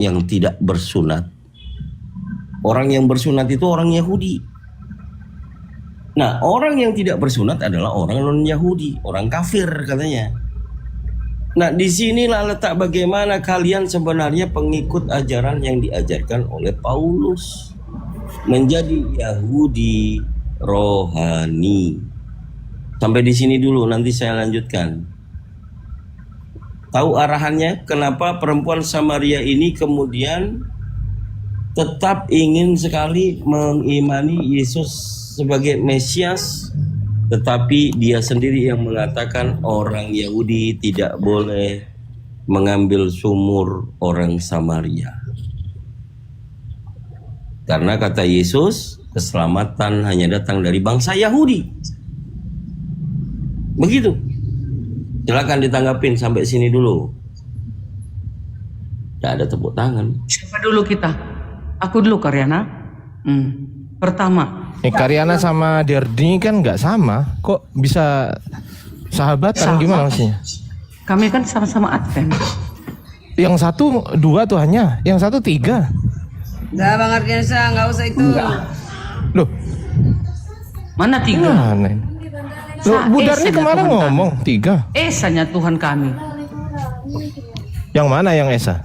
yang tidak bersunat. Orang yang bersunat itu orang Yahudi. Nah, orang yang tidak bersunat adalah orang non-Yahudi, orang kafir katanya. Nah, disinilah letak bagaimana kalian sebenarnya pengikut ajaran yang diajarkan oleh Paulus. Menjadi Yahudi rohani. Sampai di sini dulu, nanti saya lanjutkan. Tahu arahannya kenapa perempuan Samaria ini kemudian tetap ingin sekali mengimani Yesus sebagai Mesias, tetapi dia sendiri yang mengatakan orang Yahudi tidak boleh mengambil sumur orang Samaria. Karena kata Yesus, keselamatan hanya datang dari bangsa Yahudi. Begitu. Silakan ditanggapin sampai sini dulu. Tidak ada tepuk tangan. Siapa dulu kita? Aku dulu, Karyana. Pertama. Karyana sama Derdi kan nggak sama. Kok bisa sahabatan? Gimana maksudnya? Kami kan sama-sama Advent. Yang satu 2 Tuhannya, yang satu 3. Enggak, Bang Ardiansyah, nggak usah itu. Loh, Mana 3? mana ini? Loh, Bu Darni kemarin ngomong 3. Esanya Tuhan kami. Yang mana yang Esa?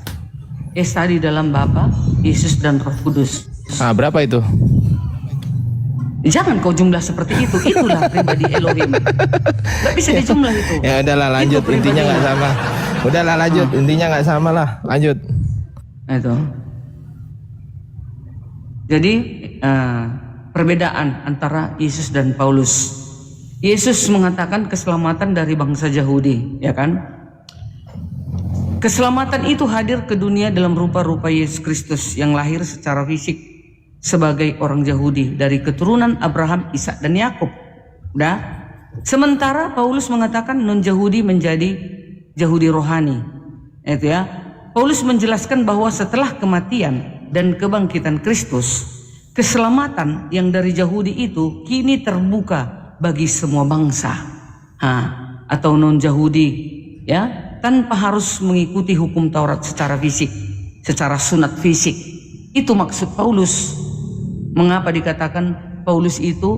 Esa di dalam Bapa, Yesus dan Roh Kudus. Ah, berapa itu? Jangan kau jumlah seperti itu. Itulah pribadi Elohim. Gak bisa dijumlah itu. Ya udahlah, lanjut, intinya nggak sama. Udahlah, lanjut, intinya nggak sama lah. Lanjut. Itu. Jadi perbedaan antara Yesus dan Paulus. Yesus mengatakan keselamatan dari bangsa Yahudi, ya kan? Keselamatan itu hadir ke dunia dalam rupa-rupa Yesus Kristus yang lahir secara fisik sebagai orang Yahudi dari keturunan Abraham, Ishak dan Yakub. Udah. Sementara Paulus mengatakan non-Yahudi menjadi Yahudi rohani. Itu ya. Paulus menjelaskan bahwa setelah kematian dan kebangkitan Kristus, keselamatan yang dari Yahudi itu kini terbuka bagi semua bangsa. Atau non-Yahudi, ya, tanpa harus mengikuti hukum Taurat secara fisik, secara sunat fisik. Itu maksud Paulus. Mengapa dikatakan Paulus itu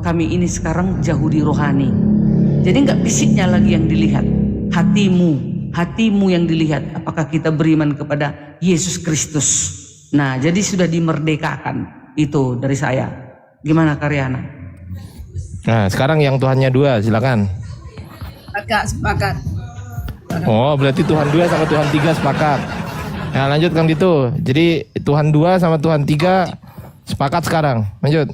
kami ini sekarang Yahudi rohani. Jadi nggak fisiknya lagi yang dilihat, hatimu yang dilihat. Apakah kita beriman kepada Yesus Kristus? Nah, jadi sudah dimerdekakan. Itu dari saya. Gimana Karyana? Nah, sekarang yang Tuhannya 2, silakan. Sepakat. Oh, berarti Tuhan 2 sama Tuhan 3 sepakat. Nah, lanjut Kang Dito. Jadi Tuhan 2 sama Tuhan 3 sepakat sekarang. Lanjut.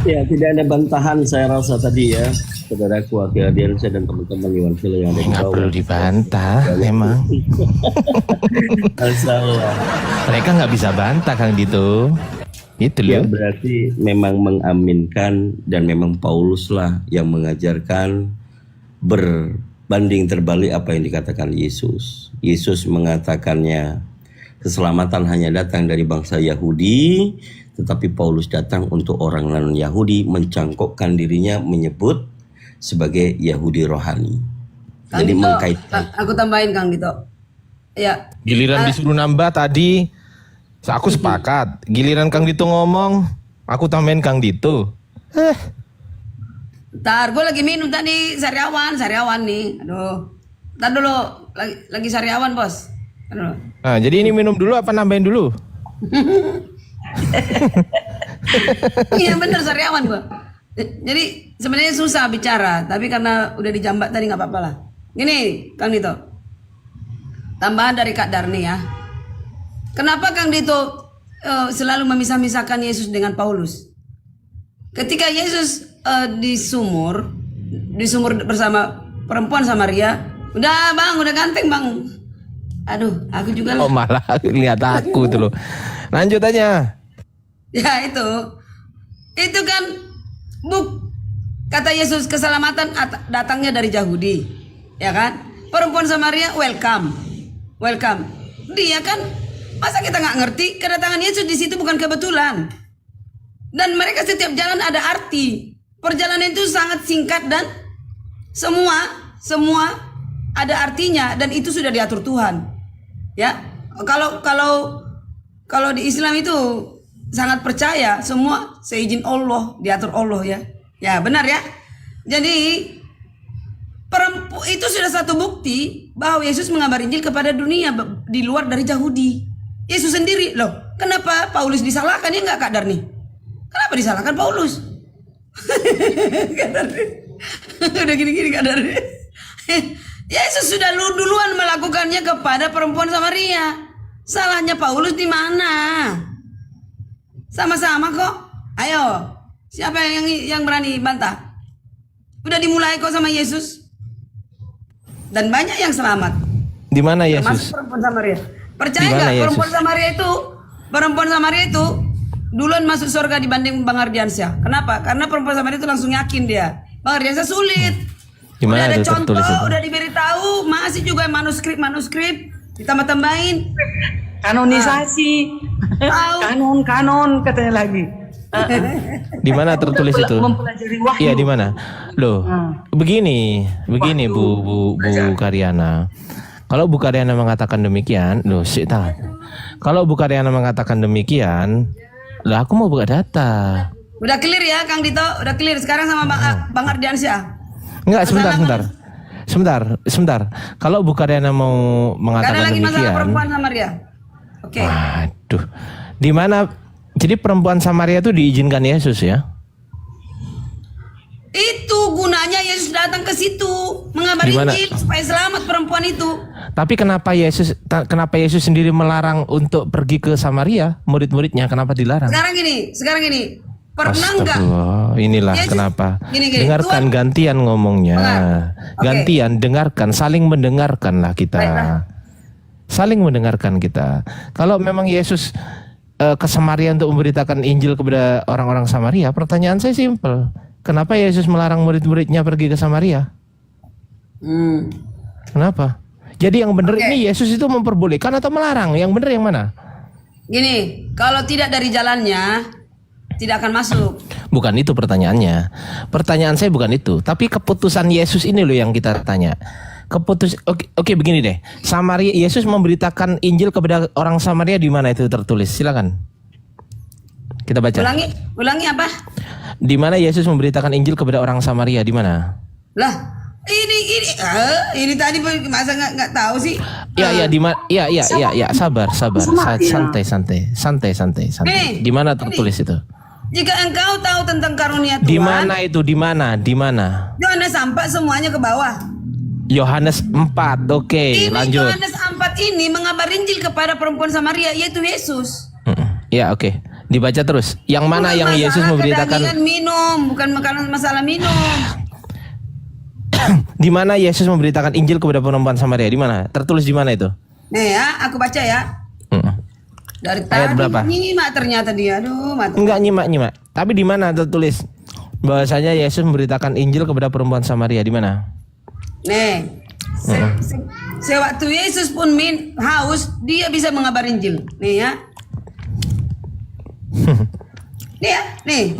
Ya, tidak ada bantahan saya rasa tadi ya, saudaraku Aki Ardiansyah dan teman-teman Iwan Villa yang ada di Nggak bawah. perlu dibantah, memang. Masalah. Mereka nggak bisa bantah Kang Dito. Itu Ya, loh. berarti memang mengaminkan dan memang Paulus lah yang mengajarkan berbanding terbalik apa yang dikatakan Yesus. Yesus mengatakannya keselamatan hanya datang dari bangsa Yahudi, tetapi Paulus datang untuk orang non-Yahudi, mencangkokkan dirinya menyebut sebagai Yahudi rohani. Kang Jadi Dito, mengkaitkan. aku tambahin Kang Dito. Ya. Giliran disuruh nambah tadi, aku sepakat. Giliran Kang Dito ngomong, aku tambahin Kang Dito. Ntar gue lagi minum tadi sariawan nih. Aduh. Ntar dulu lagi sariawan, Bos. Aduh. Nah, jadi ini minum dulu apa nambahin dulu? Iya bener sariawan gua. Jadi sebenarnya susah bicara, tapi karena udah dijambak tadi nggak apa-apa lah. Gini, Kang Dito. Tambahan dari Kak Darni ya. Kenapa Kang Dito selalu memisah-misahkan Yesus dengan Paulus? Ketika Yesus di sumur bersama perempuan Samaria, udah Bang, udah ganteng Bang. Aduh, aku juga lah. Oh, malah lihat aku tuh loh. Lanjut aja. Ya itu kan kata Yesus keselamatan datangnya dari Yahudi, ya kan? Perempuan Samaria welcome. Dia kan masa kita nggak ngerti kedatangan Yesus di situ bukan kebetulan. Dan mereka setiap jalan ada arti. Perjalanan itu sangat singkat dan semua ada artinya dan itu sudah diatur Tuhan. Ya, kalau di Islam itu sangat percaya semua seizin Allah, diatur Allah ya. Ya benar ya. Jadi itu sudah satu bukti bahwa Yesus mengabar Injil kepada dunia di luar dari Yahudi. Yesus sendiri loh. Kenapa Paulus disalahkan ya nggak Kak Darni? Kenapa disalahkan Paulus? Kak Darni. Udah gini-gini Kak Darni. Yesus sudah duluan melakukannya kepada perempuan Samaria. Salahnya Paulus di mana? Sama-sama kok. Ayo, siapa yang berani bantah? Udah dimulai kok sama Yesus. Dan banyak yang selamat. Di mana Termasuk Yesus? perempuan Samaria. Percaya Di mana nggak Yesus? perempuan Samaria itu duluan masuk surga dibanding Bang Ardiansyah. Kenapa? Karena perempuan Samaria itu langsung yakin dia. Bang Ardiansyah sulit. Di mana Udah ada itu contoh, tertulis itu? udah diberitahu, masih juga manuskrip ditambah-tambahin. Kanonisasi. Tahu. Kanon katanya lagi. Di mana tertulis itu? Mempelajari wahyu. Iya di mana? Loh, begini Bu Karyana. Kalau Bu Karyana mengatakan demikian, loh sih tahan. Kalau Bu Karyana mengatakan demikian, lah aku mau buka data. Udah clear ya Kang Dito, udah clear sekarang sama Bang Ardiansyah. Enggak, sebentar. Kalau Bu Karyana mau Gak ada mengatakan lagi masalah demikian, perempuan Samaria. Oke. waduh, di mana? Jadi perempuan Samaria itu diizinkan Yesus ya? Itu gunanya Yesus datang ke situ mengabari Di mana? Injil supaya selamat perempuan itu. Tapi kenapa Yesus sendiri melarang untuk pergi ke Samaria? Murid-muridnya kenapa dilarang? Sekarang gini. Pernah nggak? Astagfirullah, inilah Yesus- kenapa. Gini, Dengarkan Tuhan- gantian ngomongnya. Dengar. Oke. Gantian, dengarkan, saling mendengarkanlah kita. Baiklah. Saling mendengarkan kita. Kalau memang Yesus ke Samaria untuk memberitakan Injil kepada orang-orang Samaria, pertanyaan saya simpel. Kenapa Yesus melarang murid-muridnya pergi ke Samaria? Kenapa? Jadi yang benar Oke. ini Yesus itu memperbolehkan atau melarang? Yang benar yang mana? Gini, kalau tidak dari jalannya tidak akan masuk. Bukan itu pertanyaannya. Pertanyaan saya bukan itu, tapi keputusan Yesus ini loh yang kita tanya. Oke, begini deh. Samaria, Yesus memberitakan Injil kepada orang Samaria di mana itu tertulis? Silakan. Kita baca. Ulangi apa? Di mana Yesus memberitakan Injil kepada orang Samaria? Di mana? Lah, ini tadi masa nggak tahu sih? Ya, di mana? Ya, sabar. Santai. Nih, Di mana tertulis itu? Jika engkau tahu tentang karunia Tuhan, Di mana itu? Di mana? Yohanes 4 semuanya ke bawah. Yohanes 4. Oke, Ini lanjut. Yohanes 4 ini mengabar Injil kepada perempuan Samaria yaitu Yesus. Ya, oke. Dibaca terus. Yang mana Bukan yang Yesus masalah memberitakan? kedagingan minum, bukan masalah minum. Di mana Yesus memberitakan Injil kepada perempuan Samaria? Di mana? Tertulis di mana itu? Nih ya, aku baca ya. Dari Ayat tadi berapa? nyimak ternyata dia. Aduh, mati. Enggak nyimak. Tapi di mana tertulis bahwasanya Yesus memberitakan Injil kepada perempuan Samaria? Di mana? Nih. Sewaktu Yesus pun haus, dia bisa mengabar Injil. Nih ya. Nih.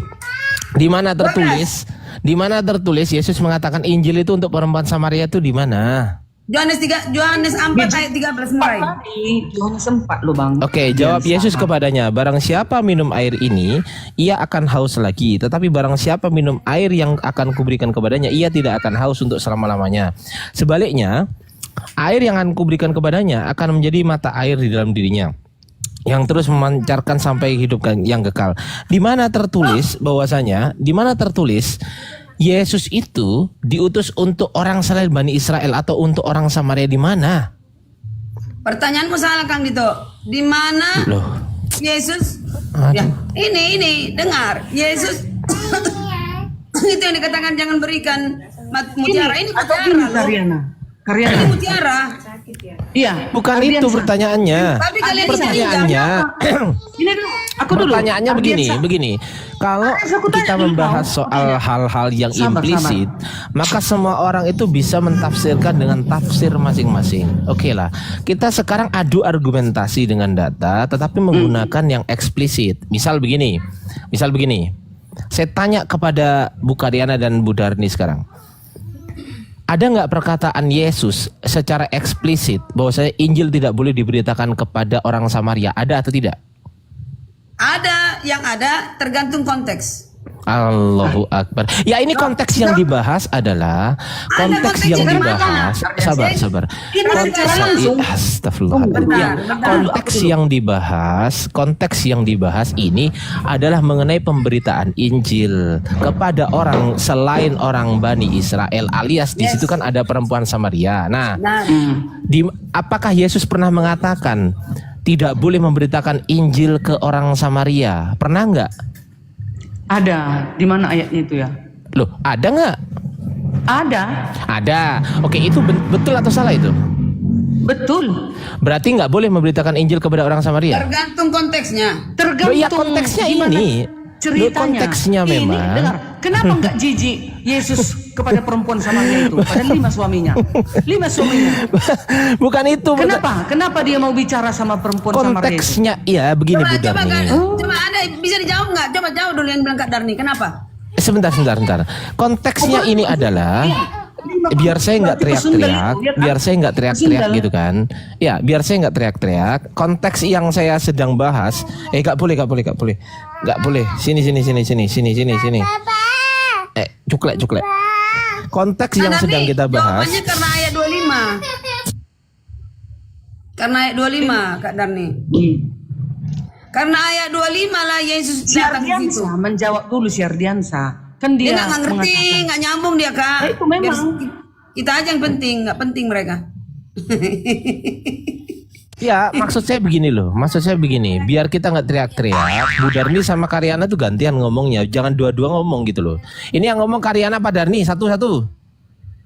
Di mana tertulis? Di mana tertulis Yesus mengatakan Injil itu untuk perempuan Samaria itu di mana? Yohanes 4 ayat 13 mulai. Yohanes 4 loh Bang. Oke, jawab Yesus kepadanya, barang siapa minum air ini, ia akan haus lagi. Tetapi barang siapa minum air yang akan kuberikan kepadanya, ia tidak akan haus untuk selama-lamanya. Sebaliknya, air yang akan kuberikan kepadanya akan menjadi mata air di dalam dirinya, yang terus memancarkan sampai hidup yang kekal. Di mana tertulis bahwasanya, di mana tertulis Yesus itu diutus untuk orang selain Bani Israel atau untuk orang Samaria? Di mana? Pertanyaanmu salah Kang Dito. Di mana Loh. Yesus? Aduh. Ya, ini dengar. Yesus itu yang dikatakan jangan berikan mutiara. Ini mutiara loh. Karyana. Ini mutiara. Iya. Bukan Ardiansyah. itu pertanyaannya. Tapi kalian Pertanyaannya, Ini dulu. Aku dulu. pertanyaannya begini. Kalau kita membahas soal hal-hal yang implisit, maka semua orang itu bisa mentafsirkan dengan tafsir masing-masing. Oke lah, kita sekarang adu argumentasi dengan data, tetapi menggunakan yang eksplisit. Misal begini. Saya tanya kepada Bu Karyana dan Bu Darni sekarang. ada nggak perkataan Yesus secara eksplisit bahwasanya Injil tidak boleh diberitakan kepada orang Samaria? Ada atau tidak? Ada, yang ada tergantung konteks. Allahu Akbar. Ya ini konteks yang dibahas adalah konteks yang konteksnya dibahas. gimana? Sabar. Ini secara langsung. Astagfirullahaladzim. Ya, konteks yang dibahas ini adalah mengenai pemberitaan Injil kepada orang selain orang Bani Israel, alias di situ kan ada perempuan Samaria. Nah, apakah Yesus pernah mengatakan tidak boleh memberitakan Injil ke orang Samaria? Pernah nggak? Ada. Di mana ayatnya itu ya? Loh, ada nggak? Ada. Oke, itu betul atau salah itu? Betul. Berarti nggak boleh memberitakan Injil kepada orang Samaria? Tergantung konteksnya. Tergantung. Loh, ya konteksnya gimana ini. ceritanya. Loh, konteksnya Ini, memang. dengar, kenapa nggak jijik Yesus kepada perempuan Samaria itu? Padahal 5 suaminya. Bukan itu. Kenapa dia mau bicara sama perempuan Samaria itu? Konteksnya, ya begini Bu Darni. Coba ada bisa dijawab nggak? Coba jawab dulu yang bilang Kak Darni. Kenapa? Sebentar. Konteksnya ini adalah biar saya nggak teriak-teriak gitu kan. Ya, biar saya nggak teriak-teriak. Konteks yang saya sedang bahas, nggak boleh. Sini. Cuklek. Konteks yang sedang kita bahas. Jawabannya karena ayat 25. Karena ayat 25, Kak Darni. Karena ayat 25 lah Yesus datang ke situ. Syardiansa menjawab dulu Syardiansa. Kan dia Dia nggak ngerti, nggak nyambung dia Kak. Itu memang. Kita aja yang penting, nggak penting mereka. Ya, maksud saya begini, biar kita nggak teriak-teriak. Bu Darni sama Karyana tuh gantian ngomongnya, jangan dua-dua ngomong gitu loh. Ini yang ngomong Karyana apa Darni? Satu-satu.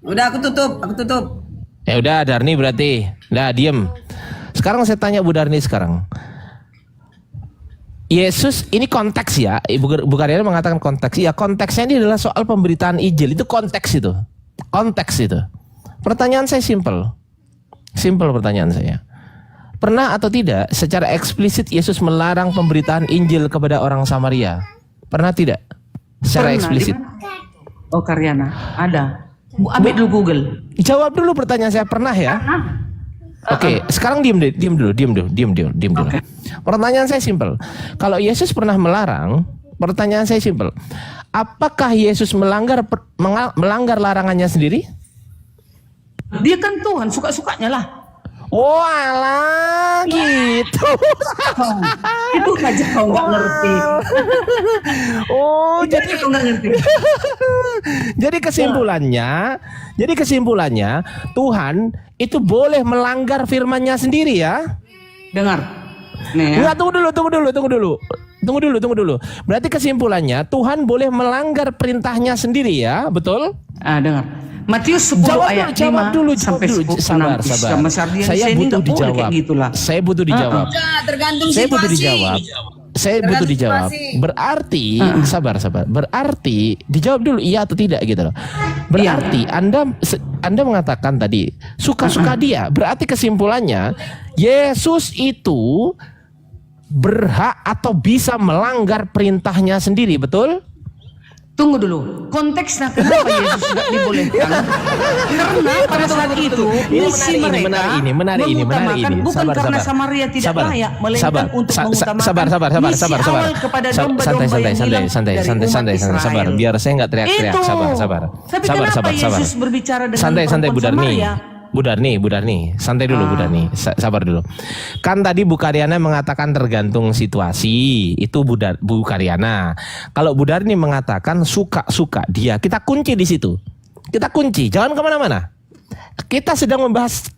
Udah aku tutup. Ya udah, Darni berarti. Nah, diem. Sekarang saya tanya Bu Darni sekarang. Yesus, ini konteks ya. Bu Karyana mengatakan konteks. Ya, konteksnya ini adalah soal pemberitaan Injil. Itu konteks itu. Pertanyaan saya simple pertanyaan saya. Pernah atau tidak secara eksplisit Yesus melarang pemberitaan Injil kepada orang Samaria? Pernah tidak? Secara eksplisit. Oh, Karyana, ada. Ambil dulu Google. Jawab dulu pertanyaan saya, pernah ya? Oke, sekarang diem dulu. Okay. Pertanyaan saya simpel. Kalau Yesus pernah melarang, pertanyaan saya simpel. Apakah Yesus melanggar larangannya sendiri? Dia kan Tuhan, suka-sukanya lah. Oh alah gitu. Itu aja kau nggak ngerti. Oh, jadi kau nggak ngerti. Jadi kesimpulannya Tuhan itu boleh melanggar firman-Nya sendiri ya. Dengar. Nih ya. Enggak, tunggu dulu. Berarti kesimpulannya Tuhan boleh melanggar perintahnya sendiri ya, betul? Dengar. Matius 10 ayat 5 sampai 10. Sabar. Saya butuh dijawab. Saya butuh dijawab. Tergantung Saya butuh situasi. dijawab. Berarti sabar. Berarti dijawab dulu iya atau tidak gitu loh. Berarti Anda mengatakan tadi suka-suka dia. Berarti kesimpulannya Yesus itu berhak atau bisa melanggar perintahnya sendiri, betul? Tunggu dulu, konteksnya kenapa Yesus tidak dibolehkan? Karena pada saat itu misi mereka menarik ini. bukan karena Samaria tidak layak, melainkan untuk mengutamakan misi awal kepada domba-domba yang hilang dari umat Israel. Sabar, biar saya nggak teriak-teriak. Sabar. Tapi kenapa Yesus berbicara dengan Santai Bu Darni. Samaria? Bu Darni, santai dulu Bu Darni, sabar dulu. Kan tadi Bu Karyana mengatakan tergantung situasi, itu Bu Karyana. Kalau Bu Darni mengatakan suka-suka dia, kita kunci di situ. Kita kunci, jangan kemana-mana. Kita sedang membahas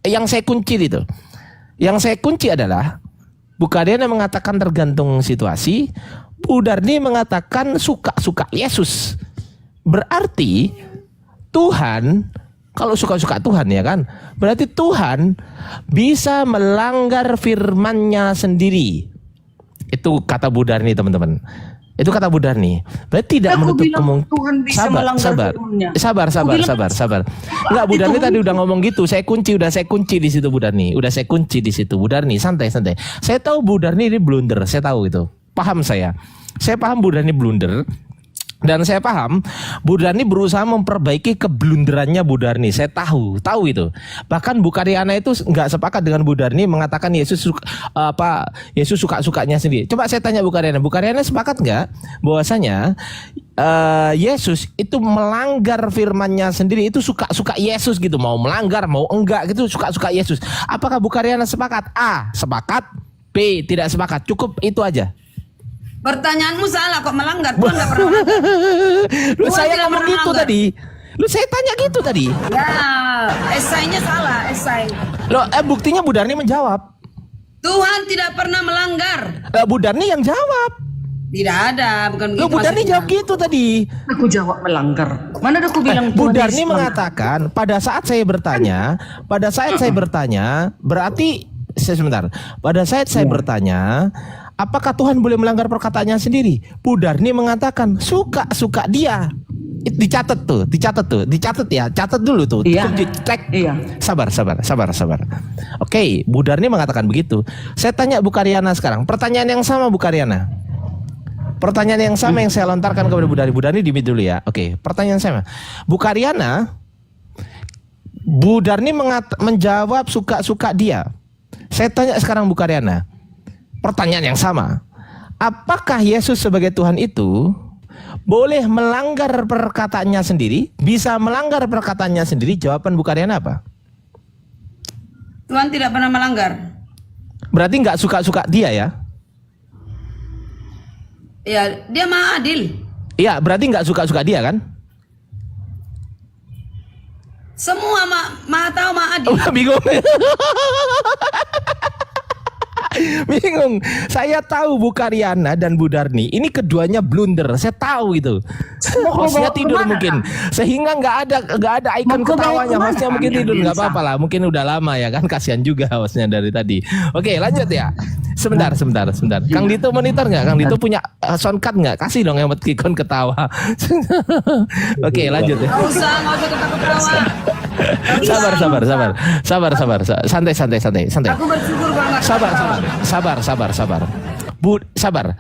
yang saya kunci itu. Yang saya kunci adalah Bu Karyana mengatakan tergantung situasi, Bu Darni mengatakan suka-suka Yesus. Berarti Tuhan, kalau suka-suka Tuhan ya kan, berarti Tuhan bisa melanggar firman-Nya sendiri. Itu kata Bu Darni teman-teman. Itu kata Bu Darni. Berarti tidak menutup kemungkinan. Sabar. Enggak, Bu Darni tadi udah ngomong gitu. Saya kunci di situ Bu Darni. Bu Darni, santai. Saya tahu Bu Darni ini blunder, saya tahu itu. Paham saya. Saya paham Bu Darni blunder. Dan saya paham Bu Darni berusaha memperbaiki keblunderannya Bu Darni. Saya tahu itu. Bahkan Bu Karyana itu nggak sepakat dengan Bu Darni mengatakan Yesus Yesus suka-sukanya sendiri. Coba saya tanya Bu Karyana sepakat nggak bahwasanya Yesus itu melanggar firman-Nya sendiri, itu suka-suka Yesus gitu, mau melanggar mau enggak gitu, suka-suka Yesus. Apakah Bu Karyana sepakat? A, sepakat. B, tidak sepakat. Cukup itu aja. Pertanyaanmu salah, kok melanggar? Tuhan nggak pernah melanggar. Lu Tuhan saya tidak ngomong pernah gitu melanggar. tadi. Lu saya tanya gitu tadi. Ya, esainya salah, esai. Loh, buktinya Bu Darni menjawab. Tuhan tidak pernah melanggar. Bu Darni yang jawab. Tidak ada, bukan Loh, begitu Bu Darni maksudnya. jawab gitu tadi. Aku jawab melanggar. Mana ada aku bilang Bu Tuhan Darni Yesus mengatakan pada saat saya bertanya, berarti sebentar. Pada saat saya bertanya, apakah Tuhan boleh melanggar perkataannya sendiri? Bu Darni mengatakan suka dia. Dicatat ya, catat dulu tuh. Iya. Cek. Iya. Sabar. Oke, Bu Darni mengatakan begitu. Saya tanya Bu Karyana sekarang, pertanyaan yang sama Bu Karyana. Pertanyaan yang sama yang saya lontarkan kepada Bu Darni. Bu Darni di mute dulu ya. Oke, pertanyaan sama. Bu Karyana, Bu Darni menjawab suka-suka dia. Saya tanya sekarang Bu Karyana, pertanyaan yang sama. Apakah Yesus sebagai Tuhan itu boleh melanggar perkataannya sendiri? Bisa melanggar perkataannya sendiri? Jawaban Bu Karyana apa? Tuhan tidak pernah melanggar. Berarti nggak suka-suka dia ya? Ya, dia maha adil. Iya, berarti nggak suka-suka dia kan? Semua maha tahu, maha adil. Bingung. Bingung. Saya tahu Bu Karyana dan Bu Darni ini keduanya blunder. Saya tahu itu. Hostnya tidur mungkin, sehingga nggak ada ikon Mau bawa ketawanya. kemana? Hostnya mungkin Kami tidur, yang nggak biasa. apa-apa lah. Mungkin udah lama ya kan, kasihan juga hostnya dari tadi. Oke, lanjut ya. Sebentar. Kang Dito monitor nggak? Kang Dito punya soundcard nggak? Kasih dong yang ikon ketawa. Oke, lanjut ya. Nggak usah ketawa-ketawa. Sabar. Santai. Aku bersyukur kalau nggak Sabar. Sabar.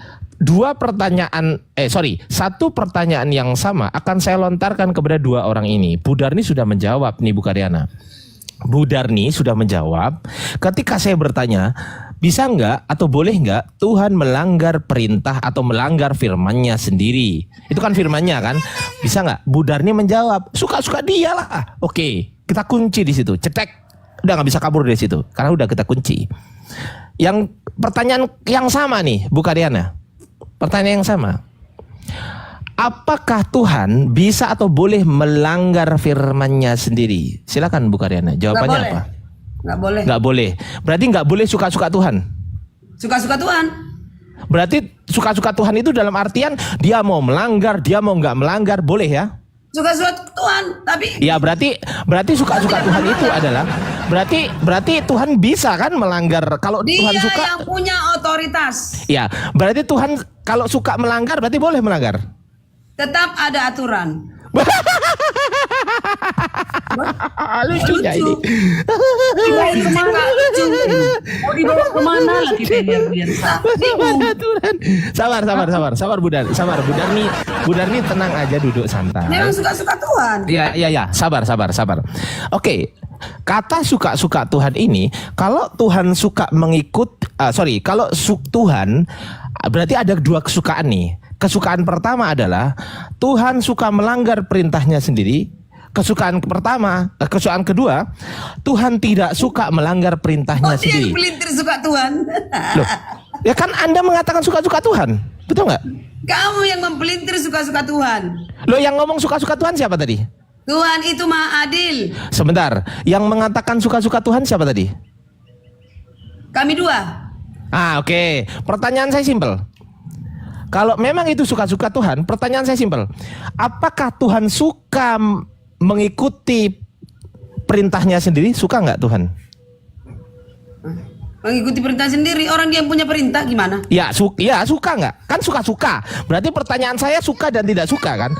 Satu pertanyaan yang sama akan saya lontarkan kepada dua orang ini. Bu Darni sudah menjawab nih Bu Karyana. Bu Darni sudah menjawab ketika saya bertanya, bisa nggak atau boleh nggak Tuhan melanggar perintah atau melanggar firman-Nya sendiri? Itu kan firman-Nya kan? Bisa nggak? Bu Darni menjawab, suka-suka dia lah. Oke, kita kunci di situ. Cetek. Udah nggak bisa kabur dari situ karena udah kita kunci. Yang pertanyaan yang sama nih Bu Karyana. Pertanyaan yang sama. Apakah Tuhan bisa atau boleh melanggar firman-Nya sendiri? Silakan Bu Karyana. Jawabannya boleh. apa? Nggak boleh. Nggak boleh. Berarti nggak boleh suka-suka Tuhan. Suka-suka Tuhan. Berarti suka-suka Tuhan itu dalam artian dia mau melanggar, dia mau nggak melanggar, boleh ya? Suka-suka Tuhan, tapi Ya berarti suka-suka Tuhan itu adalah berarti Tuhan bisa kan melanggar kalau dia Tuhan suka. yang punya otoritas. Ya, berarti Tuhan kalau suka melanggar berarti boleh melanggar. Tetap ada aturan. Lucunya ini. Mau dibawa kemana lagi biar Aturan. Sabar Bu Darni. Bu Darni tenang aja, duduk santai. Memang suka-suka Tuhan. Ya, sabar. Oke, kata suka-suka Tuhan ini, kalau Tuhan suka Tuhan berarti ada dua kesukaan nih. Kesukaan pertama adalah Tuhan suka melanggar perintahnya sendiri. Kesukaan kedua, Tuhan tidak suka melanggar perintahnya Dia sendiri. yang pelintir suka Tuhan. Loh, ya kan Anda mengatakan suka-suka Tuhan, betul nggak? Kamu yang mempelintir suka-suka Tuhan. Loh, yang ngomong suka-suka Tuhan siapa tadi? Tuhan itu maha adil. Sebentar, yang mengatakan suka-suka Tuhan siapa tadi? Kami dua. Oke. Pertanyaan saya simpel. Kalau memang itu suka-suka Tuhan, pertanyaan saya simpel. Apakah Tuhan suka mengikuti perintahnya sendiri? Suka nggak Tuhan? Mengikuti perintah sendiri. Orang dia yang punya perintah gimana? Ya suka nggak? Kan suka-suka. Berarti pertanyaan saya suka dan tidak suka kan?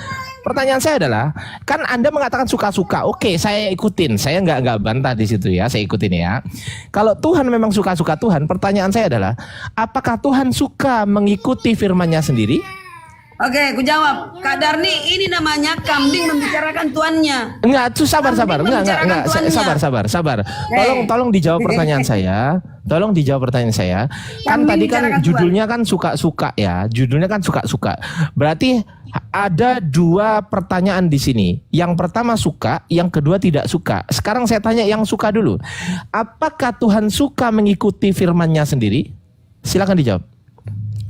Pertanyaan saya adalah, kan Anda mengatakan suka-suka. Oke, saya ikutin. Saya nggak bantah di situ ya. Saya ikutin ya. Kalau Tuhan memang suka-suka Tuhan, pertanyaan saya adalah, apakah Tuhan suka mengikuti firman-Nya sendiri? Oke, ku jawab. Kak Darni, ini namanya kambing membicarakan tuannya. Enggak, tuh sabar. Kambing membicarakan tuannya. Sabar. Tolong dijawab pertanyaan saya. Tolong dijawab pertanyaan saya. Kan Kambing tadi kan bicarakan judulnya kan suka-suka ya. Judulnya kan suka-suka. Berarti ada dua pertanyaan di sini. Yang pertama suka, yang kedua tidak suka. Sekarang saya tanya yang suka dulu. Apakah Tuhan suka mengikuti firman-Nya sendiri? Silakan dijawab.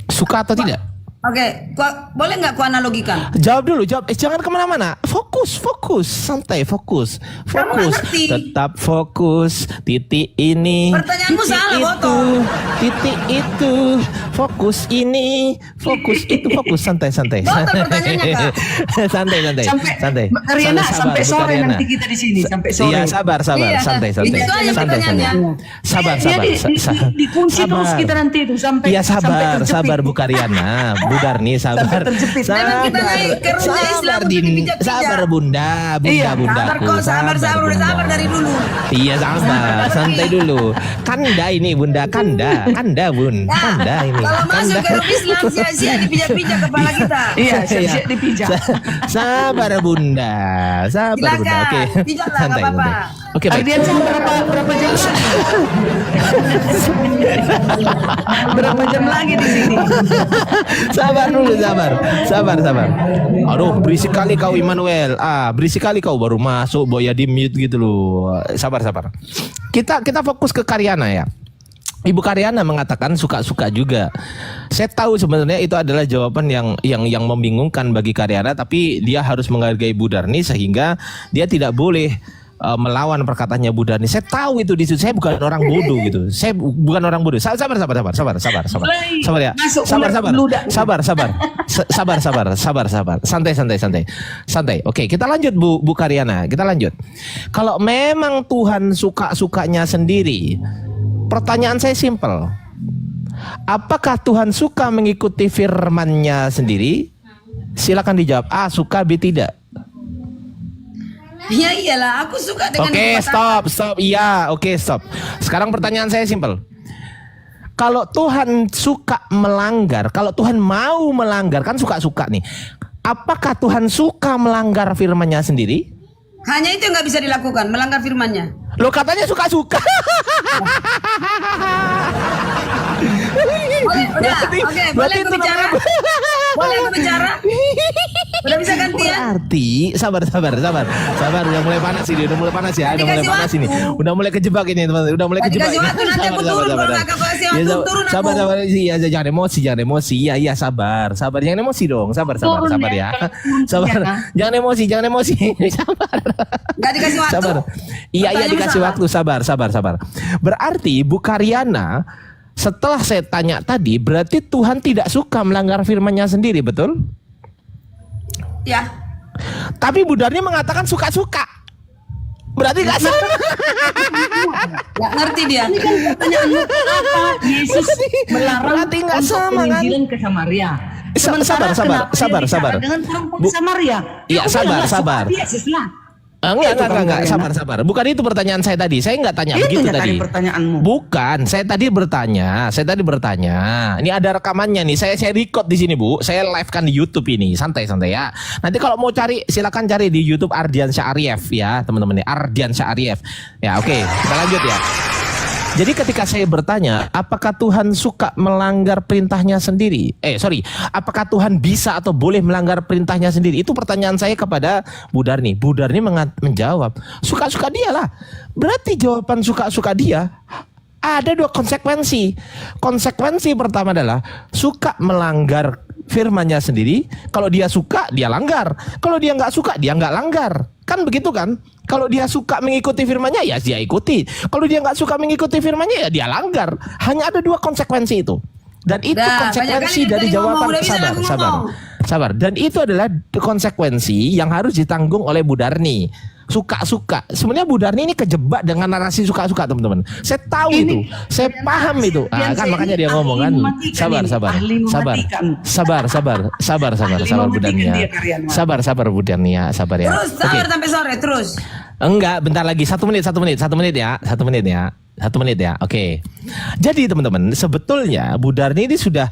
Suka atau tidak? Oke, boleh nggak ku analogikan? Jawab dulu, jawab. Jangan kemana-mana. Fokus, santai, fokus. Kamu nggak ngerti. Tetap fokus. Titik ini. Pertanyaanmu titik salah, itu, Botol. titik itu. Fokus ini, fokus itu, fokus. Santai. Botol pertanyaannya, Kak. santai. Riana sampai Bu sore Karyana. nanti kita di sini sampai sore. Iya, sabar. Iya, Santai. itu aja pertanyaannya. Sabar. Dikunci terus kita nanti itu sampai Iya, sampai terjepit. sabar Bu Karyana. Bu Darni, sabar. Sampai terjepit. Memang kita naik ke rumah Islam untuk dipijak-pijak. Sabar Bunda, Iya, Sabar bundaku. kok, sabar, udah Bunda. sabar dari dulu. Iya sabar, santai dulu. Kanda ini Bunda, kanda Bun, Nah, kanda ini. kalau masuk ke rumah Islam sia-sia dipijak-pijak kepala kita. Iya, siap-siap dipijak. Sabar Bunda, sabar Bunda. Silakan, Oke, pijaklah, santai nggak apa-apa. Bunda. Oke, baik. Ardian berapa jam lagi? Berapa jam lagi di sini? Sabar dulu, sabar. Aduh, berisik kali kau Immanuel. Berisik kali kau baru masuk, Boya di mute gitu loh. Sabar. Kita fokus ke Karyana ya. Ibu Karyana mengatakan suka-suka juga. Saya tahu sebenarnya itu adalah jawaban yang membingungkan bagi Karyana, tapi dia harus menghargai Bu Darni sehingga dia tidak boleh melawan perkataannya Bu Darni. Saya tahu itu di situ. Saya bukan orang bodoh gitu. Saya bukan orang bodoh. Sabar ya. Sabar. Santai. Oke, kita lanjut Bu Karyana. Kita lanjut. Kalau memang Tuhan suka-sukanya sendiri, pertanyaan saya simpel. Apakah Tuhan suka mengikuti firman-Nya sendiri? Silakan dijawab. A, suka, B, tidak. Ya iyalah, aku suka dengan Oke, perkataan. stop. Iya, oke, stop. Sekarang pertanyaan saya simpel. Kalau Tuhan suka melanggar, kalau Tuhan mau melanggar, kan suka-suka nih. Apakah Tuhan suka melanggar firman-Nya sendiri? Hanya itu yang nggak bisa dilakukan, melanggar firman-Nya. Lo katanya suka-suka. Oke, boleh aku bicara? Boleh aku bicara? Udah bisa gantian? Berarti sabar. Udah mulai panas ini, Udah mulai panas ini. Udah mulai kejebak ini, teman-teman. Udah mulai kejebak. Dikasih waktu, nanti aku turun. Kalau nggak kasih waktu, turun aku. Sabar. Iya, jangan emosi. Iya, sabar. Jangan emosi dong. Sabar ya. Sabar. Jangan emosi. Sabar. Nggak dikasih waktu. Sabar. Iya, dikasih waktu. Sabar. Berarti Bu Karyana, setelah saya tanya tadi, berarti Tuhan tidak suka melanggar firman-Nya sendiri, betul? Ya. Tapi Bu Darni mengatakan suka-suka. Berarti gak sama. Nggak ngerti dia. Pertanyaanmu apa? Yesus melarang Berarti nggak untuk sama, kan? penginjilan ke Samaria. Sementara Sabar. kenapa dia bicara dengan perempuan Samaria? Iya, Ya udah, nggak sabar. suka Yesus lah. Enggak. Sabar. Bukan itu pertanyaan saya tadi. Saya enggak tanya Itu begitu ya tadi. pertanyaanmu. Bukan, saya tadi bertanya. Ini ada rekamannya nih. Saya record di sini, Bu. Saya live kan di YouTube ini. Santai ya. Nanti kalau mau cari, silakan cari di YouTube Ardiansyah Arif ya, teman-teman. Ardiansyah Arif. Ya, oke. Kita lanjut ya. Jadi ketika saya bertanya, apakah Tuhan suka melanggar perintahnya sendiri? Apakah Tuhan bisa atau boleh melanggar perintahnya sendiri? Itu pertanyaan saya kepada Bu Darni. Bu Darni menjawab, suka-suka dia lah. Berarti jawaban suka-suka dia ada dua konsekuensi. Konsekuensi pertama adalah suka melanggar firman-Nya sendiri. Kalau dia suka, dia langgar. Kalau dia nggak suka, dia nggak langgar. Kan begitu kan? Kalau dia suka mengikuti firman-Nya, ya dia ikuti. Kalau dia nggak suka mengikuti firman-Nya, ya dia langgar. Hanya ada dua konsekuensi itu. Dan itu konsekuensi dari jawaban. Sabar. Dan itu adalah konsekuensi yang harus ditanggung oleh Bu Darni. Suka-suka. Sebenarnya Bu Darni ini kejebak dengan narasi suka-suka, teman-teman. Saya tahu itu. Saya paham itu. Kan makanya dia ngomong kan. Sabar Bu Darni ya. Sabar Bu Darni ya. Sabar ya. Terus sabar sampai sore terus. Enggak, bentar lagi. 1 menit ya. Oke. Jadi teman-teman, sebetulnya Bu Darni ini sudah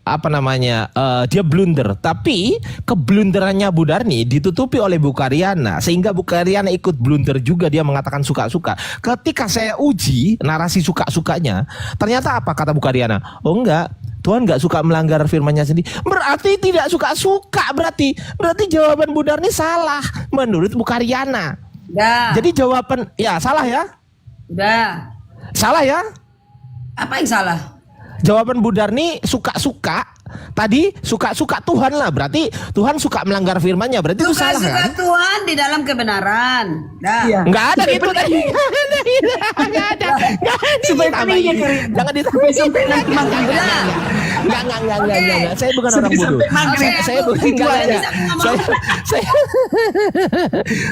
apa namanya, dia blunder, tapi keblunderannya Bu Darni ditutupi oleh Bu Karyana sehingga Bu Karyana ikut blunder juga, dia mengatakan suka-suka. Ketika saya uji narasi suka-sukanya, ternyata apa kata Bu Karyana? Oh enggak, Tuhan enggak suka melanggar firman-Nya sendiri. Berarti tidak suka-suka, berarti jawaban Bu Darni salah menurut Bu Karyana. Udah. Jadi jawaban ya salah ya? Udah. Salah ya? Apa yang salah? Jawaban Bu Darni suka-suka. Tadi suka-suka Tuhan lah. Berarti Tuhan suka melanggar firman-Nya. Berarti itu salah Suka-suka kan? Tuhan di dalam kebenaran. Dah. Iya. Enggak ada gitu tadi. Enggak ada. Supaya Ditambahin. pentingnya, Karin. Jangan ditambahin. Sampai nanti makan. Udah. Enggak. Saya bukan orang bodoh. Saya bukan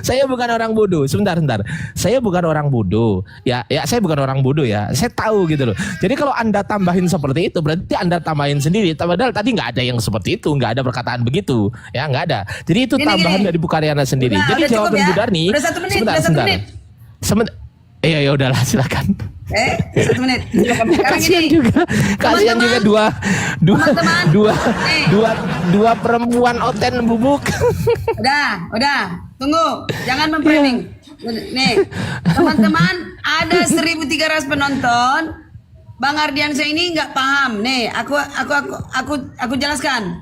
saya bukan orang bodoh. Sebentar. Saya bukan orang bodoh. Ya, saya bukan orang bodoh ya. Saya tahu gitu loh. Jadi kalau Anda tambahin seperti itu, berarti Anda tambahin sendiri. Padahal tadi nggak ada yang seperti itu, nggak ada perkataan begitu. Ya, nggak ada. Jadi itu tambahan dari Bu Karyana sendiri. Udah, Jadi udah jawaban cukup ya. Bu Darni. Udah 1 menit, Sebentar. udah 1 menit. Sebentar. Ya udahlah, silakan. 1 menit. Sekarang Kasihan gini. juga Teman-teman. Teman-teman. dua perempuan oten bubuk. Udah. Tunggu. Jangan memframing. Nih, teman-teman, ada 1.300 penonton. Bang Ardiansyah ini nggak paham. Nih, aku jelaskan.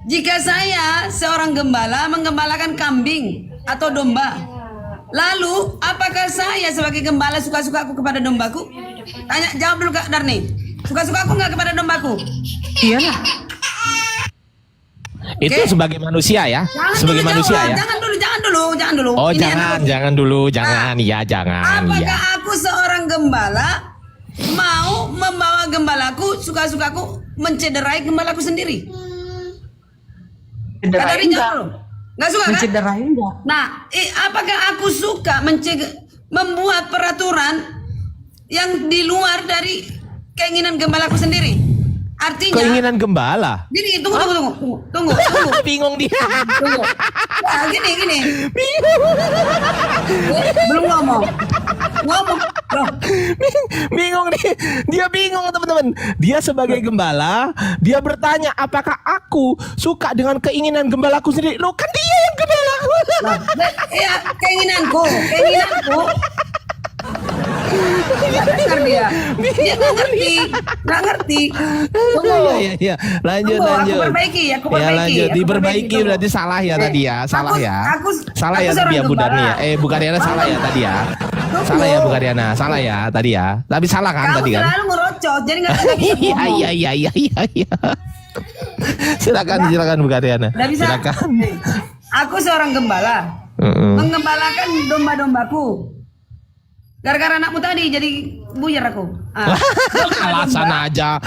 Jika saya seorang gembala menggembalakan kambing atau domba, lalu apakah saya sebagai gembala suka-suka aku kepada dombaku? Jawab dulu Kak Darni. Suka-suka aku nggak kepada dombaku? Iyalah. Itu sebagai manusia ya, sebagai dulu manusia jawab. ya. Jangan dulu. Oh Ini jangan dulu, jangan. Ya jangan. Apakah Ya. aku seorang gembala mau membawa gembalaku suka-sukaku mencederai gembalaku sendiri? Kak Cederain Darni enggak? jawab dulu. Nggak suka kan? Mencederain enggak? Nah, apakah aku suka membuat peraturan yang di luar dari keinginan gembalaku sendiri? Artinya, Keinginan gembala. gini, tunggu. Bingung dia. Tunggu. Nah, gini. Belum ngomong. Loh, Bingung nih. Dia bingung teman-teman. Dia sebagai gembala, dia bertanya apakah aku suka dengan keinginan gembalaku sendiri. Loh kan dia yang gembala. ya keinginanku. Dengar dia nggak ngerti. Tunggu. Iya. Lanjut. Aku perbaiki. Ya lanjut. Diperbaiki Tunggu. berarti salah ya tadi ya. Salah Aku- ya. aku- Salah aku ya seorang tadi ya Bu Darni ya. gembala. Bu Karyana salah ya tadi ya. Tunggu. Salah ya Bu Karyana. Salah ya tadi ya. Tapi salah kan Kamu tadi kan? selalu ngerocot, jadi nggak bisa ngomong. Iya. Silakan Bu Karyana. Nggak bisa. Silakan. Aku seorang gembala, menggembalakan domba-dombaku. Gara-gara anakmu tadi jadi buyar aku. Alasan aja.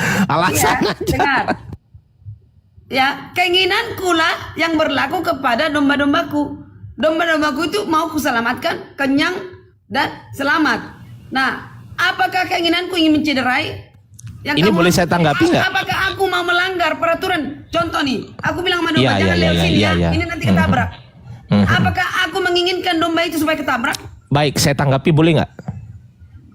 Dengar. Ya, keinginanku lah yang berlaku kepada domba-dombaku. Domba-dombaku itu mau kuselamatkan, kenyang dan selamat. Nah, apakah keinginanku ingin mencederai? Ini boleh saya tanggapi nggak? Apakah aku mau melanggar peraturan? Contoh nih, aku bilang sama domba Iya, jangan iya, lewat iya, sini iya, ya. iya. Ini nanti ketabrak. Apakah aku menginginkan domba itu supaya ketabrak? Baik, saya tanggapi boleh nggak?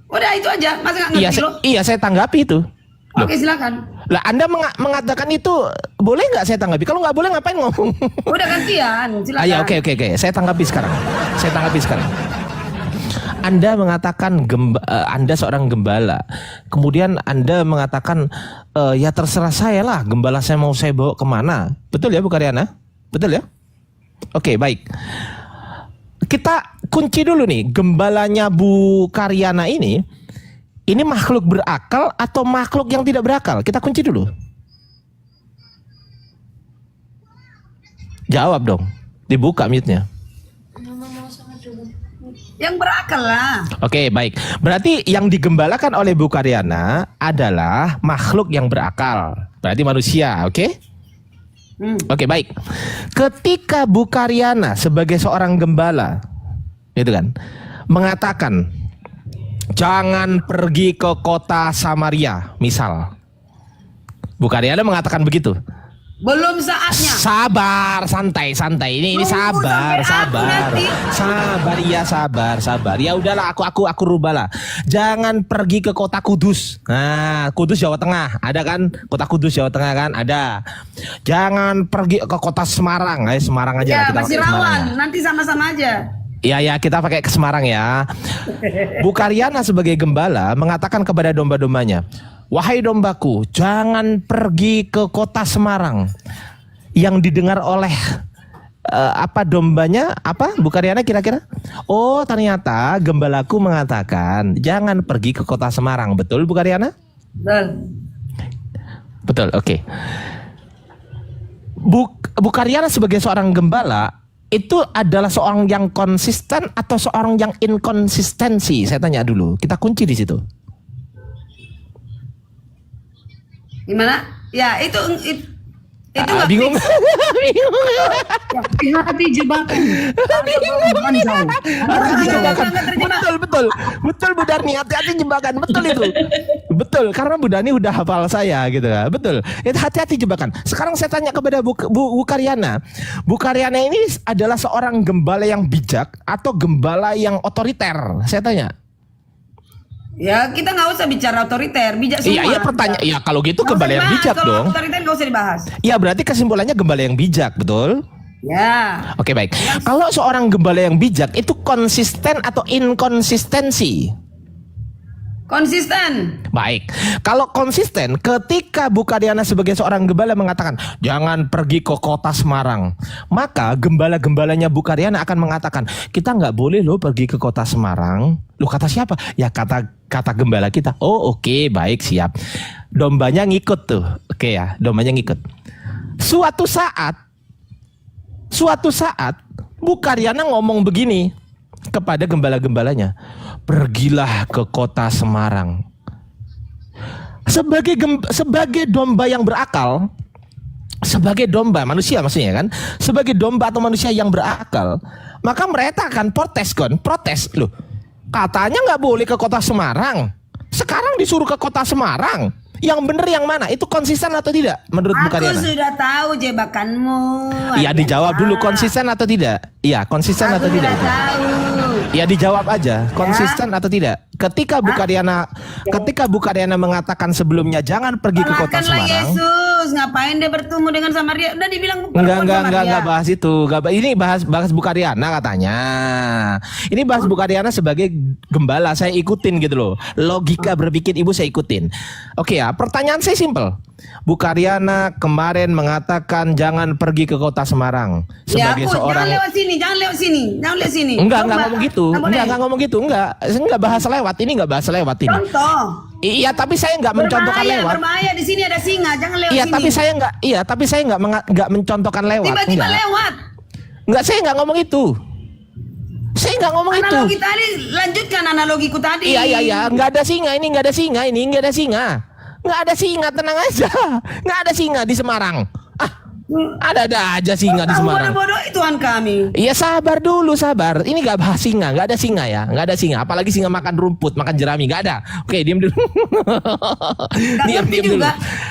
Udah itu aja, masa nggak ngerti lo? Iya, saya tanggapi itu. Loh. Oke, silakan. Lah Anda mengatakan itu boleh nggak saya tanggapi? Kalau nggak boleh ngapain ngomong? Udah gantian, silakan. Ya oke. Saya tanggapi sekarang. Anda mengatakan Anda seorang gembala. Kemudian Anda mengatakan ya terserah saya lah, gembala saya mau saya bawa kemana. Betul ya Bu Karyana? Betul ya? Oke, baik. Kita kunci dulu nih, gembalanya Bu Karyana ini makhluk berakal atau makhluk yang tidak berakal? Kita kunci dulu. Jawab dong. Dibuka mute-nya. Yang berakal lah. Oke, baik. Berarti yang digembalakan oleh Bu Karyana adalah makhluk yang berakal. Berarti manusia, oke? Oke, baik. Ketika Bu Karyana sebagai seorang gembala, gitu kan, mengatakan jangan pergi ke kota Samaria, misal. Bu Karyana mengatakan begitu. Belum saatnya. Sabar, santai. Ini Tunggu sabar, sampai aku nanti. Sabar. Ya udahlah, aku rubah lah. Jangan pergi ke kota Kudus. Nah, Kudus Jawa Tengah, ada kan? Kota Kudus Jawa Tengah kan? Ada. Jangan pergi ke kota Semarang. Semarang aja Ya, lah, kita masih pakai Semarang rawan. ya. Nanti sama-sama aja. Ya, kita pakai ke Semarang ya. Bu Karyana sebagai gembala mengatakan kepada domba-dombanya, wahai dombaku, jangan pergi ke kota Semarang. Yang didengar oleh dombanya apa? Bu Karyana kira-kira? Oh, ternyata gembalaku mengatakan jangan pergi ke kota Semarang. Betul Bu Karyana? Betul, oke. Bu Karyana sebagai seorang gembala itu adalah seorang yang konsisten atau seorang yang inkonsistensi? Saya tanya dulu. Kita kunci di situ. Gimana? Ya, itu nggak Bingung. Bingung. Hati jebakan. Betul Bu Darni, hati-hati jebakan. Betul itu. Betul, karena Bu Darni udah hafal saya gitu kan. Betul. Itu hati-hati jebakan. Sekarang saya tanya kepada Bu Karyana. Bu Karyana ini adalah seorang gembala yang bijak atau gembala yang otoriter? Saya tanya. Ya, kita nggak usah bicara otoriter, bijak semua. Iya, pertanyaan. Iya, kalau gitu Nggak usah gembala yang dibahas. bijak Kalau dong. otoriter nggak usah dibahas. Iya, berarti kesimpulannya gembala yang bijak, betul? Ya. Oke, baik. Kalau seorang gembala yang bijak itu konsisten atau inkonsistensi? Konsisten. Baik. Kalau konsisten, ketika Bu Karyana sebagai seorang gembala mengatakan jangan pergi ke kota Semarang, maka gembala-gembalanya Bu Karyana akan mengatakan kita nggak boleh loh pergi ke kota Semarang. Loh, kata siapa? Ya kata gembala kita. Oh, oke, baik, siap. Dombanya ngikut tuh. Oke ya, dombanya ngikut. Suatu saat Bu Karyana ngomong begini kepada gembala-gembalanya, pergilah ke kota Semarang. Sebagai domba yang berakal, sebagai domba manusia maksudnya kan, sebagai domba atau manusia yang berakal, maka mereka akan protes loh. Katanya nggak boleh ke kota Semarang, sekarang disuruh ke kota Semarang. Yang benar yang mana? Itu konsisten atau tidak menurut Bu Karyana? Aku sudah tahu jebakanmu. Iya, dijawab dulu konsisten atau tidak? Iya, konsisten atau tidak? Sudah tahu. Ya, dijawab aja, konsisten atau tidak? Ketika Bu Karyana mengatakan sebelumnya jangan pergi ke kota Salahkanlah Semarang. Yesus, ngapain dia bertemu dengan Samaria? Udah dibilang Enggak bahas itu. Ini bahas Bu Karyana katanya. Ini bahas Bu Karyana sebagai gembala, saya ikutin gitu loh. Logika berpikir Ibu saya ikutin. Oke ya, pertanyaan saya simpel. Bu Karyana kemarin mengatakan jangan pergi ke kota Semarang sebagai seorang. Jangan lewat sini. Enggak ngomong gitu. Enggak ngomong gitu. Enggak bahas lewat. Ini enggak bahas lewat ini. Contoh. Iya, tapi saya enggak mencontohkan lewat. Berbahaya, di sini ada singa, jangan lewat Iya, sini. tapi saya enggak mencontohkan lewat. Tiba-tiba Enggak. lewat. Enggak, saya enggak ngomong itu. Saya enggak ngomong itu. Analogi tadi, lanjutkan analogiku tadi. Iya, enggak ada singa, enggak ada singa. Enggak ada singa, tenang aja. Enggak ada singa di Semarang. Ada aja singa di Semarang. Bodoh itu Tuhan kami. Iya, sabar dulu, sabar. Ini gak bahas singa, gak ada singa ya, gak ada singa. Apalagi singa makan rumput, makan jerami, gak ada. Oke, diam dulu. diam dulu.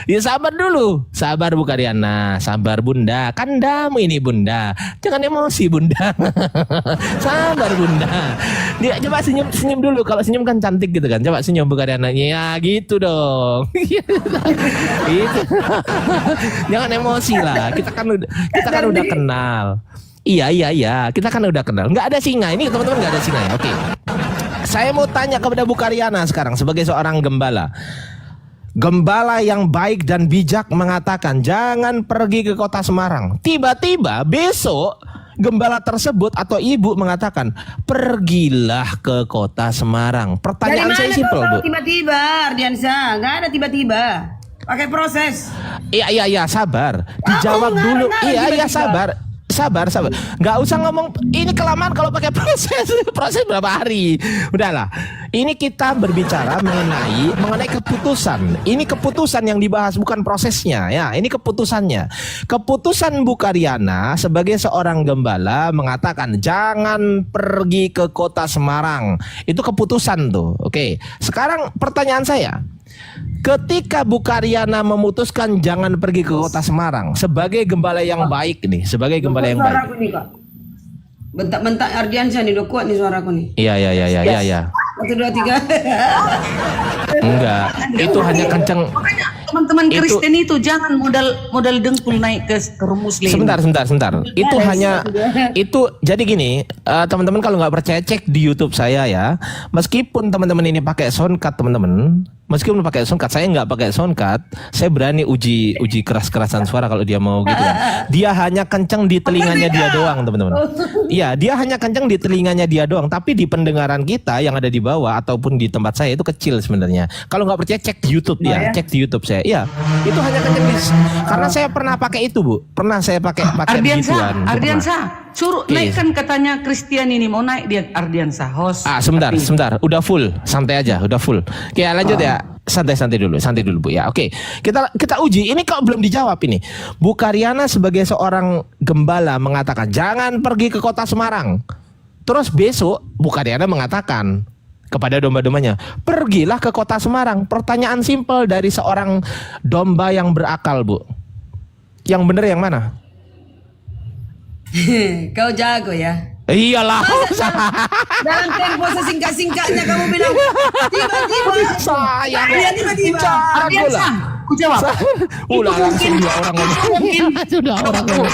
Ya, sabar dulu. Sabar Bu Karyana, sabar Bunda. Kandamu ini Bunda. Jangan emosi Bunda. Sabar Bunda. Dia coba senyum dulu. Kalau senyum kan cantik gitu kan. Coba senyum Bu Karyana. Ya gitu dong. Gitu. Jangan emosi lah. Kita kan udah kenal. Iya. Kita kan udah kenal. Nggak ada singa. Ini teman-teman nggak ada singa ya. Oke. Saya mau tanya kepada Bu Karyana sekarang sebagai seorang gembala. Gembala yang baik dan bijak mengatakan jangan pergi ke kota Semarang. Tiba-tiba besok gembala tersebut atau ibu mengatakan pergilah ke kota Semarang. Pertanyaan saya simpel, Bu. Tiba-tiba, Ardiansa, nggak ada tiba-tiba. Pakai proses. Iya, sabar. Dijawab dulu. Iya, sabar. Nggak usah ngomong. Ini kelamaan kalau pakai proses. Proses berapa hari? Udahlah. Ini kita berbicara mengenai keputusan. Ini keputusan yang dibahas, bukan prosesnya. Ya, ini keputusannya. Keputusan Bu Karyana sebagai seorang gembala mengatakan jangan pergi ke kota Semarang. Itu keputusan tuh. Oke. Sekarang pertanyaan saya. Ketika Bu Karyana memutuskan jangan pergi ke kota Semarang sebagai gembala yang baik nih, sebagai gembala yang baik. Suaraku nih Kak. Bentak-bentak Ardiansyah nih, udah kuat nih suaraku nih. Iya. 1, 2, 3. Enggak, itu hanya kenceng. Makanya teman-teman Itu- Kristen itu jangan modal dengkul naik ke muslim. Sebentar. Itu hanya itu. Jadi gini, teman-teman kalau nggak percaya cek di YouTube saya ya. Meskipun teman-teman ini pakai soundcard, teman-teman. Meskipun pakai soundcard, saya nggak pakai soundcard. Saya berani uji keras-kerasan suara kalau dia mau gitu kan. Dia hanya kenceng di telinganya dia doang, teman-teman. Iya, dia hanya kenceng di telinganya dia doang. Tapi di pendengaran kita yang ada di bawah ataupun di tempat saya itu kecil sebenarnya. Kalau nggak percaya cek di YouTube ya, cek di YouTube saya. Iya, itu hanya kenceng karena saya pernah pakai itu, Bu. Pernah saya pakai begituan. Ardiansyah, suruh Yes. naikkan katanya Christian ini mau naik dia Ardiansyah host. Sebentar. Udah full, santai aja, udah full. Oke, lanjut ya. Santai dulu Bu ya. Oke, kita uji. Ini kok belum dijawab ini. Bu Karyana sebagai seorang gembala mengatakan jangan pergi ke kota Semarang. Terus besok Bu Karyana mengatakan kepada domba-dombanya, pergilah ke kota Semarang. Pertanyaan simpel dari seorang domba yang berakal, Bu. Yang benar yang mana? Kau jago ya. Iyalah. Dalam tempo sesingkat-singkatnya kamu bilang tiba-tiba. Saya Dia tiba-tiba. Ardiansyah, ku jawab. Langsung dua orang ngomong. Sudah orang ngomong.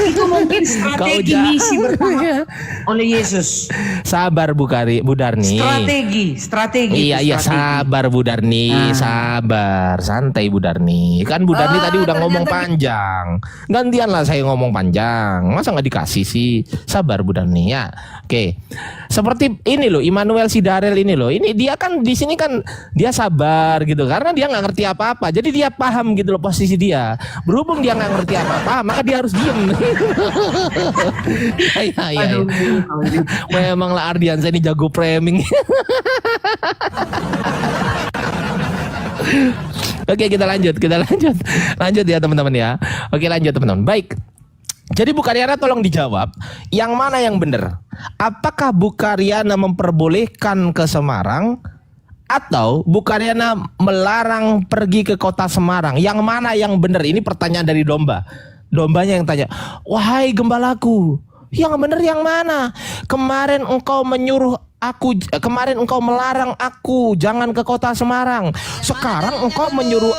Itu mungkin strategi Kau misi pertama oleh Yesus. Sabar Bu Darni. Strategi. Iya sabar Bu Darni, sabar, santai Bu Darni. Kan Bu Darni tadi udah ngomong panjang. Gantian lah saya ngomong panjang. Masa nggak dikasih sih? Sabar Bu Darni ya. Oke. Seperti ini loh, Immanuel Sidarel ini loh. Ini dia kan di sini kan dia sabar gitu karena dia nggak ngerti apa-apa. Jadi dia paham gitu loh posisi dia. Berhubung dia nggak ngerti apa-apa, maka dia harus diem. Iya. Memang lah Ardiansyah ini jago framing. Oke, kita lanjut ya teman-teman ya. Oke, lanjut teman-teman. Baik. Jadi Bu Karyana tolong dijawab, yang mana yang benar? Apakah Bu Karyana memperbolehkan ke Semarang atau Bu Karyana melarang pergi ke kota Semarang? Yang mana yang benar? Ini pertanyaan dari domba. Dombanya yang tanya, "Wahai gembalaku, yang benar yang mana? Kemarin engkau melarang aku jangan ke kota Semarang. Sekarang engkau menyuruh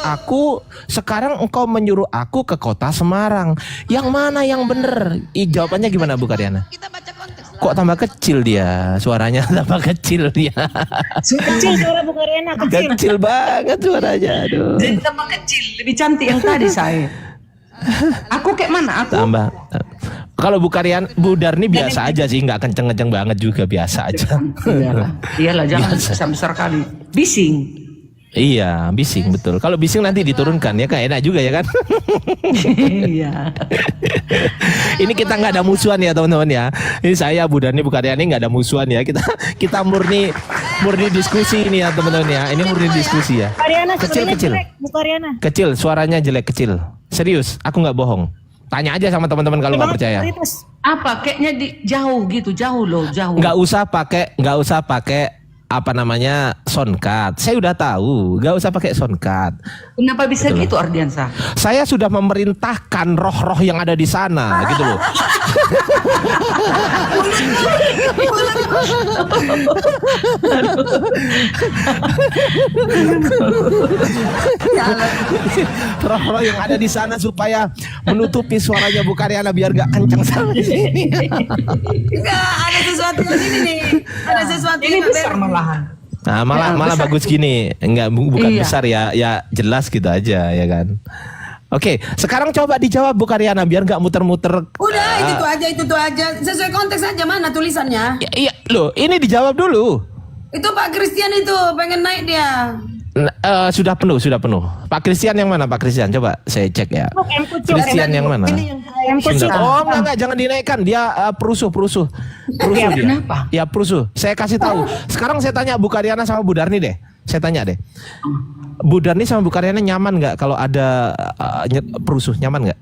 aku ke kota Semarang. Yang mana yang benar?" Jawabannya gimana Bu Karyana? Kok tambah kecil dia? Suaranya tambah kecil dia. Kecil suara Bu Karyana, kecil. Kecil banget suaranya. Aduh. Jadi tambah kecil, lebih cantik yang tadi saya. Aku kayak mana? Aku Tambah. Kalau Bu Darni biasa aja sih, nggak kenceng-kenceng banget juga, biasa aja. Iyalah jangan besar-besar kali. Bising. Iya, bising betul. Kalau bising nanti diturunkan ya, kan enak juga ya kan. Iya. Ini kita nggak ada musuhan ya teman-teman ya. Ini saya Bu Darni Bu Karyana nggak ada musuhan ya. Kita murni diskusi ini ya teman-teman ya. Ini murni diskusi ya. Karyana Kecil. jelek, Bu Karyana. Kecil, suaranya jelek kecil. Serius, aku nggak bohong. Tanya aja sama teman-teman kalau nggak percaya. Apa? Kayaknya jauh gitu, jauh loh. Nggak usah pakai apa namanya soundcard. Saya udah tahu, nggak usah pakai soundcard. Kenapa bisa gitu Ardiansyah? Saya sudah memerintahkan roh-roh yang ada di sana, gitu loh. Roh-roh yang ada di sana supaya menutupi suaranya Bu Karyana biar gak kencang sampai sini. Enggak, ada sesuatu di sini nih. Ada sesuatu Ini yang besar malahan. Nah, malah bagus gini. Enggak bukan Iya. besar ya jelas gitu aja ya kan. Oke, sekarang coba dijawab Bu Karyana biar nggak muter-muter. Udah, itu tuh aja. Sesuai konteks aja, mana tulisannya? Iya, loh, ini dijawab dulu. Itu Pak Christian itu pengen naik dia. Sudah penuh. Pak Christian yang mana Pak Christian? Coba saya cek ya. Christian yang mana? Oh, enggak, jangan dinaikkan. Dia perusuh dia. Kenapa? Ya perusuh. Saya kasih tahu. Sekarang saya tanya Bu Karyana sama Bu Darni deh. Saya tanya deh. Bu Darni sama Bu Karyana nyaman nggak kalau ada perusuh? Nyaman nggak?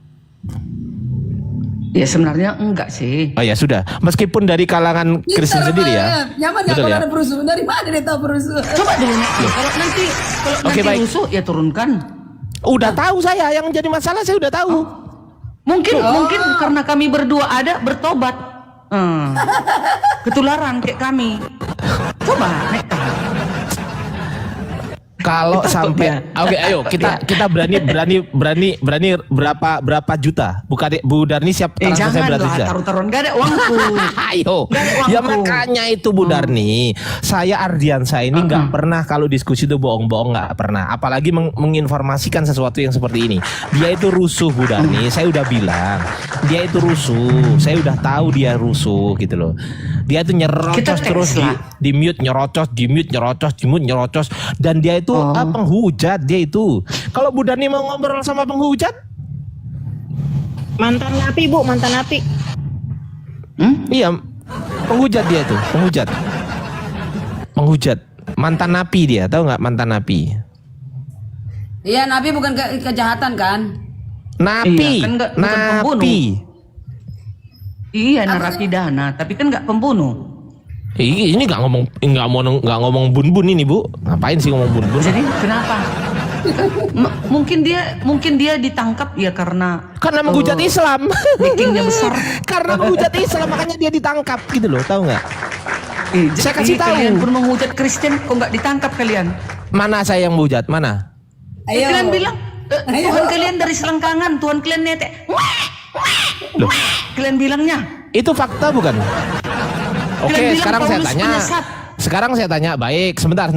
Ya sebenarnya enggak sih. Oh ya sudah, meskipun dari kalangan Kristen Pintar, sendiri Pak. ya. Nyaman nggak Betul kalau ya? ada perusuh? Dari mana dia tahu perusuh? Coba dulu kalau nanti Oke, baik. rusuh ya turunkan. Udah tahu saya, yang jadi masalah saya udah tahu. Mungkin karena kami berdua ada bertobat. Ketularan kayak kami. Coba nekat. Kalau sampai oke, ayo kita berani berapa juta? Bukan Bu Darni siap transfer saya Jangan berapa lah juta? taruh-taruhan gak ada uangku. Ayo, Nggak ada uangku. ya makanya itu Bu Darni, saya Ardiansa ini nggak pernah kalau diskusi itu bohong-bohong, nggak pernah. Apalagi menginformasikan sesuatu yang seperti ini. Dia itu rusuh Bu Darni, saya udah bilang. Dia itu rusuh, saya udah tahu dia rusuh gitu loh. Dia itu nyerocos Kita terus tes lah. di mute nyerocos, di mute nyerocos, di mute nyerocos, dan dia itu penghujat dia itu. Kalau Bu Darni mau ngobrol sama penghujat, Mantan napi, Bu, mantan napi. iya, penghujat dia itu, penghujat, mantan napi dia, tahu nggak mantan napi? Iya, nabi bukan kejahatan kan? Napi, Iya, kan bukan pembunuh. napi. Iya narapidana, tapi kan nggak pembunuh. Ini nggak ngomong bun-bun ini Bu, ngapain sih ngomong bun-bun? Jadi kenapa? Mungkin dia ditangkap ya karena menghujat Islam. backingnya besar. Karena menghujat Islam makanya dia ditangkap gitu loh, tahu nggak? Saya kasih tahu. Kalian pun menghujat Kristen, kok nggak ditangkap kalian? Mana saya yang menghujat? Mana? Ayo. Kalian bilang Ayo. Tuhan kalian dari selangkangan, Tuhan kalian netek. Loh, Kalian bilangnya. itu fakta bukan? Oke, Kalian bilang sekarang saya Paulus tanya. penyesat. Sekarang saya tanya, baik, sebentar.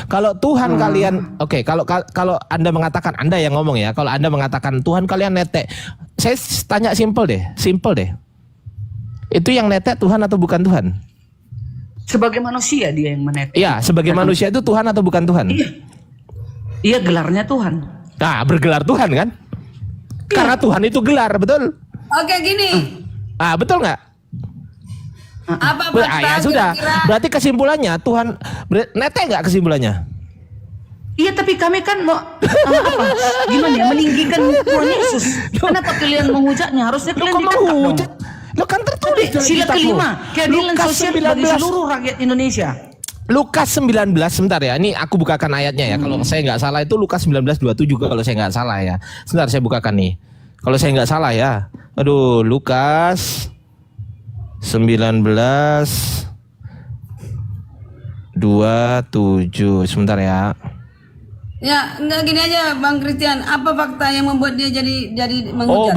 Kalau Tuhan kalian, oke, kalau Anda mengatakan, Anda yang ngomong ya, kalau Anda mengatakan Tuhan kalian netek, saya tanya simple deh. Itu yang netek Tuhan atau bukan Tuhan? Sebagai manusia dia yang menetek. Iya, sebagai manusia itu Tuhan atau bukan Tuhan? Iya gelarnya Tuhan. Nah, bergelar Tuhan kan? Karena Tuhan itu gelar, betul? Oke, gini. Betul nggak? Apa fakta Ya sudah. kira-kira? Berarti kesimpulannya Tuhan netek nggak kesimpulannya? Iya tapi kami kan mau apa? Gimana ya meninggikan Tuhan Yesus? Kenapa kalian menghujatnya? Harusnya Lo kalian kok ditangkap dong. menghujat? Lo kan tertulis dalam Sila kitabmu. kelima, keadilan Lukas sosial bagi 19. seluruh rakyat Indonesia. Lukas 19, sebentar ya. Ini aku bukakan ayatnya ya. Kalau saya nggak salah itu Lukas 19:27 juga kalau saya nggak salah ya. Sebentar saya bukakan nih. Kalau saya nggak salah ya. Aduh, Lukas 19:27. Sebentar ya. Ya, enggak gini aja Bang Christian. Apa fakta yang membuat dia jadi Oh, menghujat?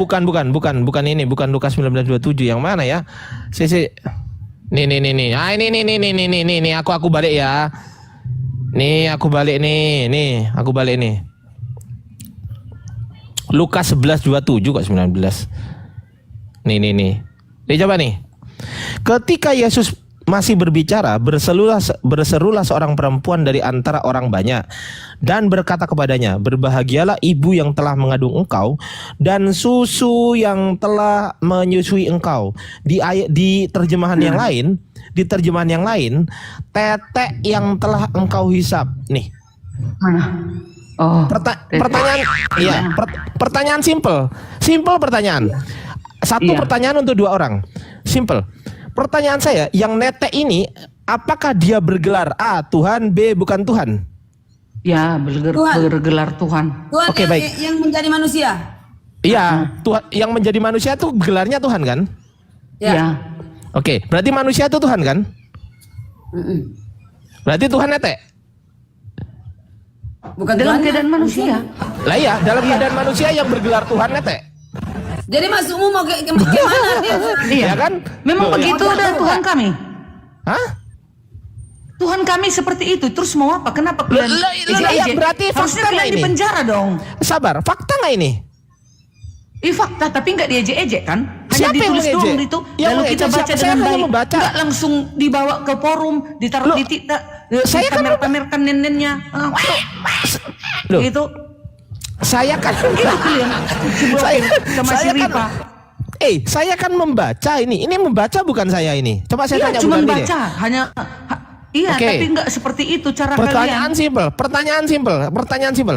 bukan ini, bukan Lukas 19:27. Yang mana ya? Nih. Nih, aku balik ya. Aku balik nih. Lukas 11:27 kok 19. Nih. Coba nih. Ketika Yesus masih berbicara, berserulah seorang perempuan dari antara orang banyak dan berkata kepadanya, "Berbahagialah ibu yang telah mengandung engkau dan susu yang telah menyusui engkau." Di terjemahan yang lain, tetek yang telah engkau hisap. Nih. Mana? Oh. Pertanyaan, iya, pertanyaan simple pertanyaan. Satu Iya. pertanyaan untuk dua orang, simple. Pertanyaan saya, yang netek ini, apakah dia bergelar A Tuhan, B bukan Tuhan? Ya bergelar Tuhan. Tuhan Oke, baik. yang menjadi manusia. Iya, Tuhan yang menjadi manusia itu gelarnya Tuhan kan? Ya. Ya. Oke, berarti manusia itu Tuhan kan? Berarti Tuhan netek. Bukan Dalam Tuhan. keadaan manusia. Lah iya, dalam keadaan manusia yang bergelar Tuhan netek. Jadi maksudmu mau ke mana dia? Iya Ya kan? Memang Loh, begitu ya. udah Tuhan kami. Hah? Tuhan kami seperti itu. Terus mau apa? Kenapa kalian ya, berarti harusnya fakta kalian ini. di penjara dong. Sabar, fakta nggak ini? Fakta tapi nggak diejek-ejek kan? Hanya Siapa yang ditulis mengejek? doang itu. Yang Lalu kita mengejek baca siapa? Saya dengan hanya baik. membaca. Nggak langsung dibawa ke forum, ditaruh Loh, di tidak. saya kan pamer-pamerkan neneknya. Loh. Gitu. Saya kan Gitu kalian. Si Blokir sama si Ripa. Saya kan membaca ini. Ini membaca bukan saya ini. Coba saya Iya, tanya cuma Bu Dani deh. baca. Hanya iya, Oke. tapi nggak seperti itu cara Pertanyaan kalian. simpel.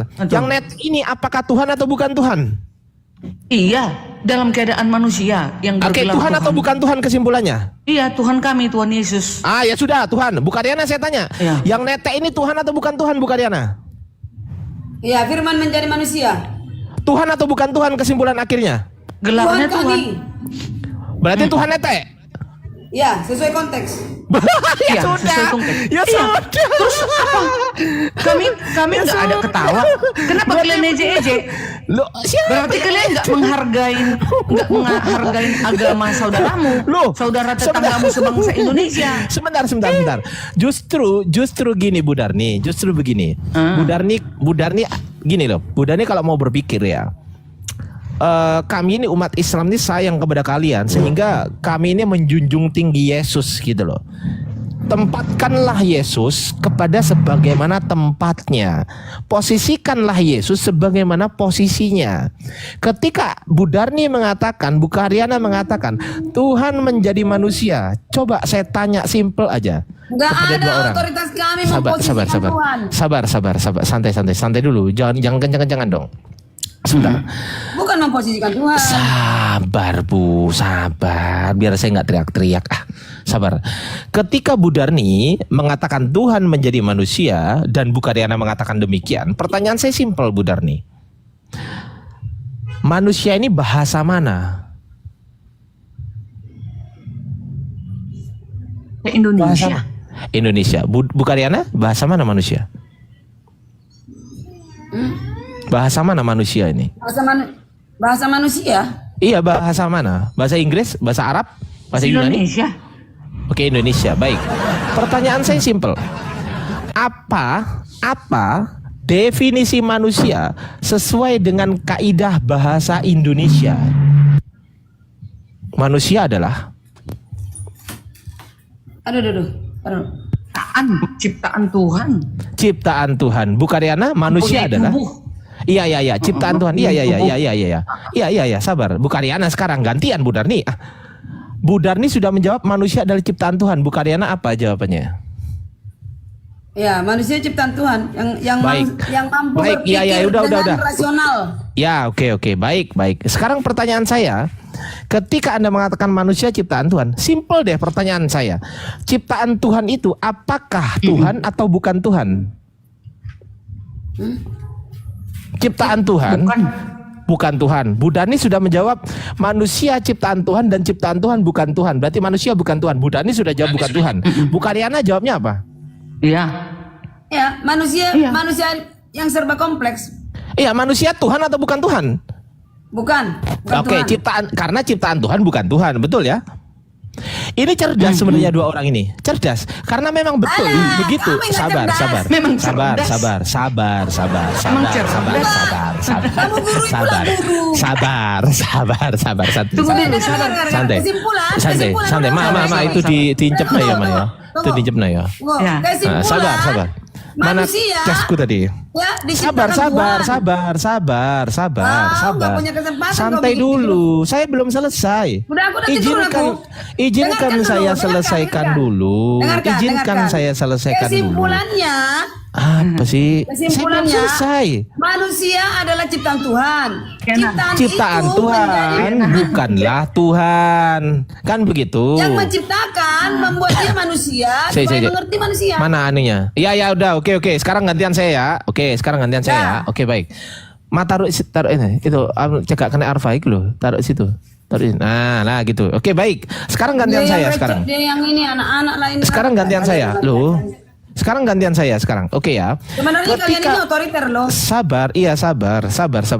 Betul. Yang net ini apakah Tuhan atau bukan Tuhan? Iya, dalam keadaan manusia yang Oke, bergelar Tuhan atau bukan Tuhan kesimpulannya? Iya, Tuhan kami, Tuhan Yesus. Ah, ya sudah, Tuhan. Bu Karyana saya tanya. Iya. Yang netek ini Tuhan atau bukan Tuhan, Bu Karyana? Iya, firman menjadi manusia. Tuhan atau bukan Tuhan kesimpulan akhirnya? Gelarnya Tuhan Tuhan. kami. Berarti Tuhan netek. Ya, sesuai konteks. Ya Iya, sudah. sesuai konteks. Ya Iya. sudah. Terus apa? Kami nggak ada ketawa. Kenapa kalian eje-eje? Loh, siapa? Berarti kalian nggak menghargai agama saudaramu, Loh, saudara tetanggamu sebangsa Indonesia. Sebentar. Justru gini Bu Darni, justru begini. Bu Darni gini loh. Bu Darni kalau mau berpikir ya. Kami ini umat Islam ini sayang kepada kalian sehingga kami ini menjunjung tinggi Yesus gitu loh. Tempatkanlah Yesus kepada sebagaimana tempatnya. Posisikanlah Yesus sebagaimana posisinya. Ketika Bu Darni mengatakan, Bu Karyana mengatakan, Tuhan menjadi manusia. Coba saya tanya simple aja. Enggak kepada ada dua orang. otoritas kami memposisikan Tuhan. Sabar. Santai dulu. Jangan kencang-kencangan dong. Sebentar. Bukan memposisikan Tuhan. Sabar Bu, sabar. Biar saya nggak teriak-teriak. Sabar. Ketika Bu Darni mengatakan Tuhan menjadi manusia dan Bu Karyana mengatakan demikian, pertanyaan saya simpel Bu Darni. Manusia ini bahasa mana? Indonesia. Indonesia. Bu Karyana, bahasa mana manusia? Bahasa mana manusia ini? Bahasa manusia. Iya, bahasa mana? Bahasa Inggris, bahasa Arab, bahasa Yunani? Indonesia. Oke, Indonesia. Baik. Pertanyaan saya simpel. Apa definisi manusia sesuai dengan kaidah bahasa Indonesia? Manusia adalah Aduh. Ciptaan Tuhan. ciptaan Tuhan. Bu Karyana, manusia Mempunyai adalah tubuh. Iya, ciptaan Tuhan. Iya, sabar. Bu Karyana sekarang gantian Bu Darni. Bu Darni sudah menjawab manusia adalah ciptaan Tuhan. Bu Karyana apa jawabannya? Ya, manusia ciptaan Tuhan yang Baik. mampu Baik, berpikir iya, udah. dengan rasional. Ya, oke. Baik. Sekarang pertanyaan saya, ketika Anda mengatakan manusia ciptaan Tuhan, simple deh pertanyaan saya. Ciptaan Tuhan itu apakah Tuhan atau bukan Tuhan? Ciptaan Tuhan bukan Tuhan. Bu Darni sudah menjawab manusia ciptaan Tuhan dan ciptaan Tuhan bukan Tuhan. Berarti manusia bukan Tuhan. Bu Darni sudah jawab bukan Tuhan. Bu Karyana jawabnya apa? Iya. Ya, manusia Iya. yang serba kompleks. Iya, manusia Tuhan atau bukan Tuhan? Bukan Oke, Tuhan. karena ciptaan Tuhan bukan Tuhan, betul ya? Ini cerdas sebenarnya dua orang ini. Cerdas karena memang betul begitu. kami nggak Sabar. cerdas. Memang Sabar. Emang cerdas. Sabar. Tunggu dulu, sabar. Santai. Santai. Ma itu diincep na ya, Ma ya. Itu diincep na ya. Ya. Kesimpulan. Sabar. Mana Manusia. tesku tadi? Ya, diciptakan Tuhan. Sabar. nggak punya kesempatan Santai kau bikin dulu. Saya belum selesai. Udah, aku udah tidur aku. Izinkan Dengarkan saya dulu, selesaikan dengarkan. dulu. Dengarkan. Izinkan saya selesaikan dulu. Kesimpulannya, Apa sih? Saya belum kesimpulannya, selesai. manusia adalah ciptaan Tuhan. Ciptaan itu Tuhan menjadi- bukanlah Tuhan. Kan begitu. yang menciptakan membuat dia manusia Saya- supaya saya- mengerti manusia. Mana anunya? Ya udah, oke. Sekarang gantian saya ya. Ya. Oke, baik. Taruh ini. Itu cekak kena arfa itu loh. Taruh situ. Taruh. Nah, gitu. Oke, baik. Sekarang gantian Dia saya yang sekarang. Dia yang ini anak-anak lain. Sekarang gantian saya. Loh. Sekarang gantian saya sekarang. Oke ya. Sebenarnya kalian ini otoriter loh. Sabar.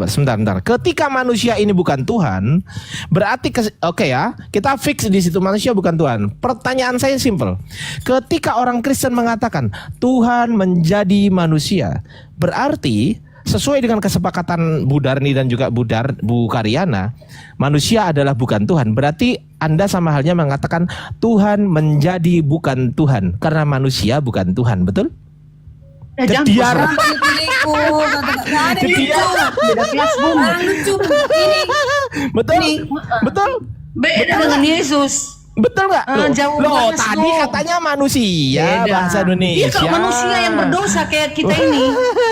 Sebentar. Ketika manusia ini bukan Tuhan, berarti oke ya, kita fix di situ manusia bukan Tuhan. Pertanyaan saya simple. Ketika orang Kristen mengatakan Tuhan menjadi manusia, berarti sesuai dengan kesepakatan Bu Darni dan juga Bu Karyana, manusia adalah bukan Tuhan. Berarti Anda sama halnya mengatakan Tuhan menjadi bukan Tuhan karena manusia bukan Tuhan, betul? Jediar. Jangan pilih-pilihku. Nggak ada yang lucu. Beda kelas, Bung. Orang lucu. Ini. Betul? Ini. Betul? Beda dengan Yesus. Betul nggak? Jauh Loh, banget, tadi Bung. katanya manusia Beda. bahasa Indonesia. Iya, kalau manusia yang berdosa kayak kita ini.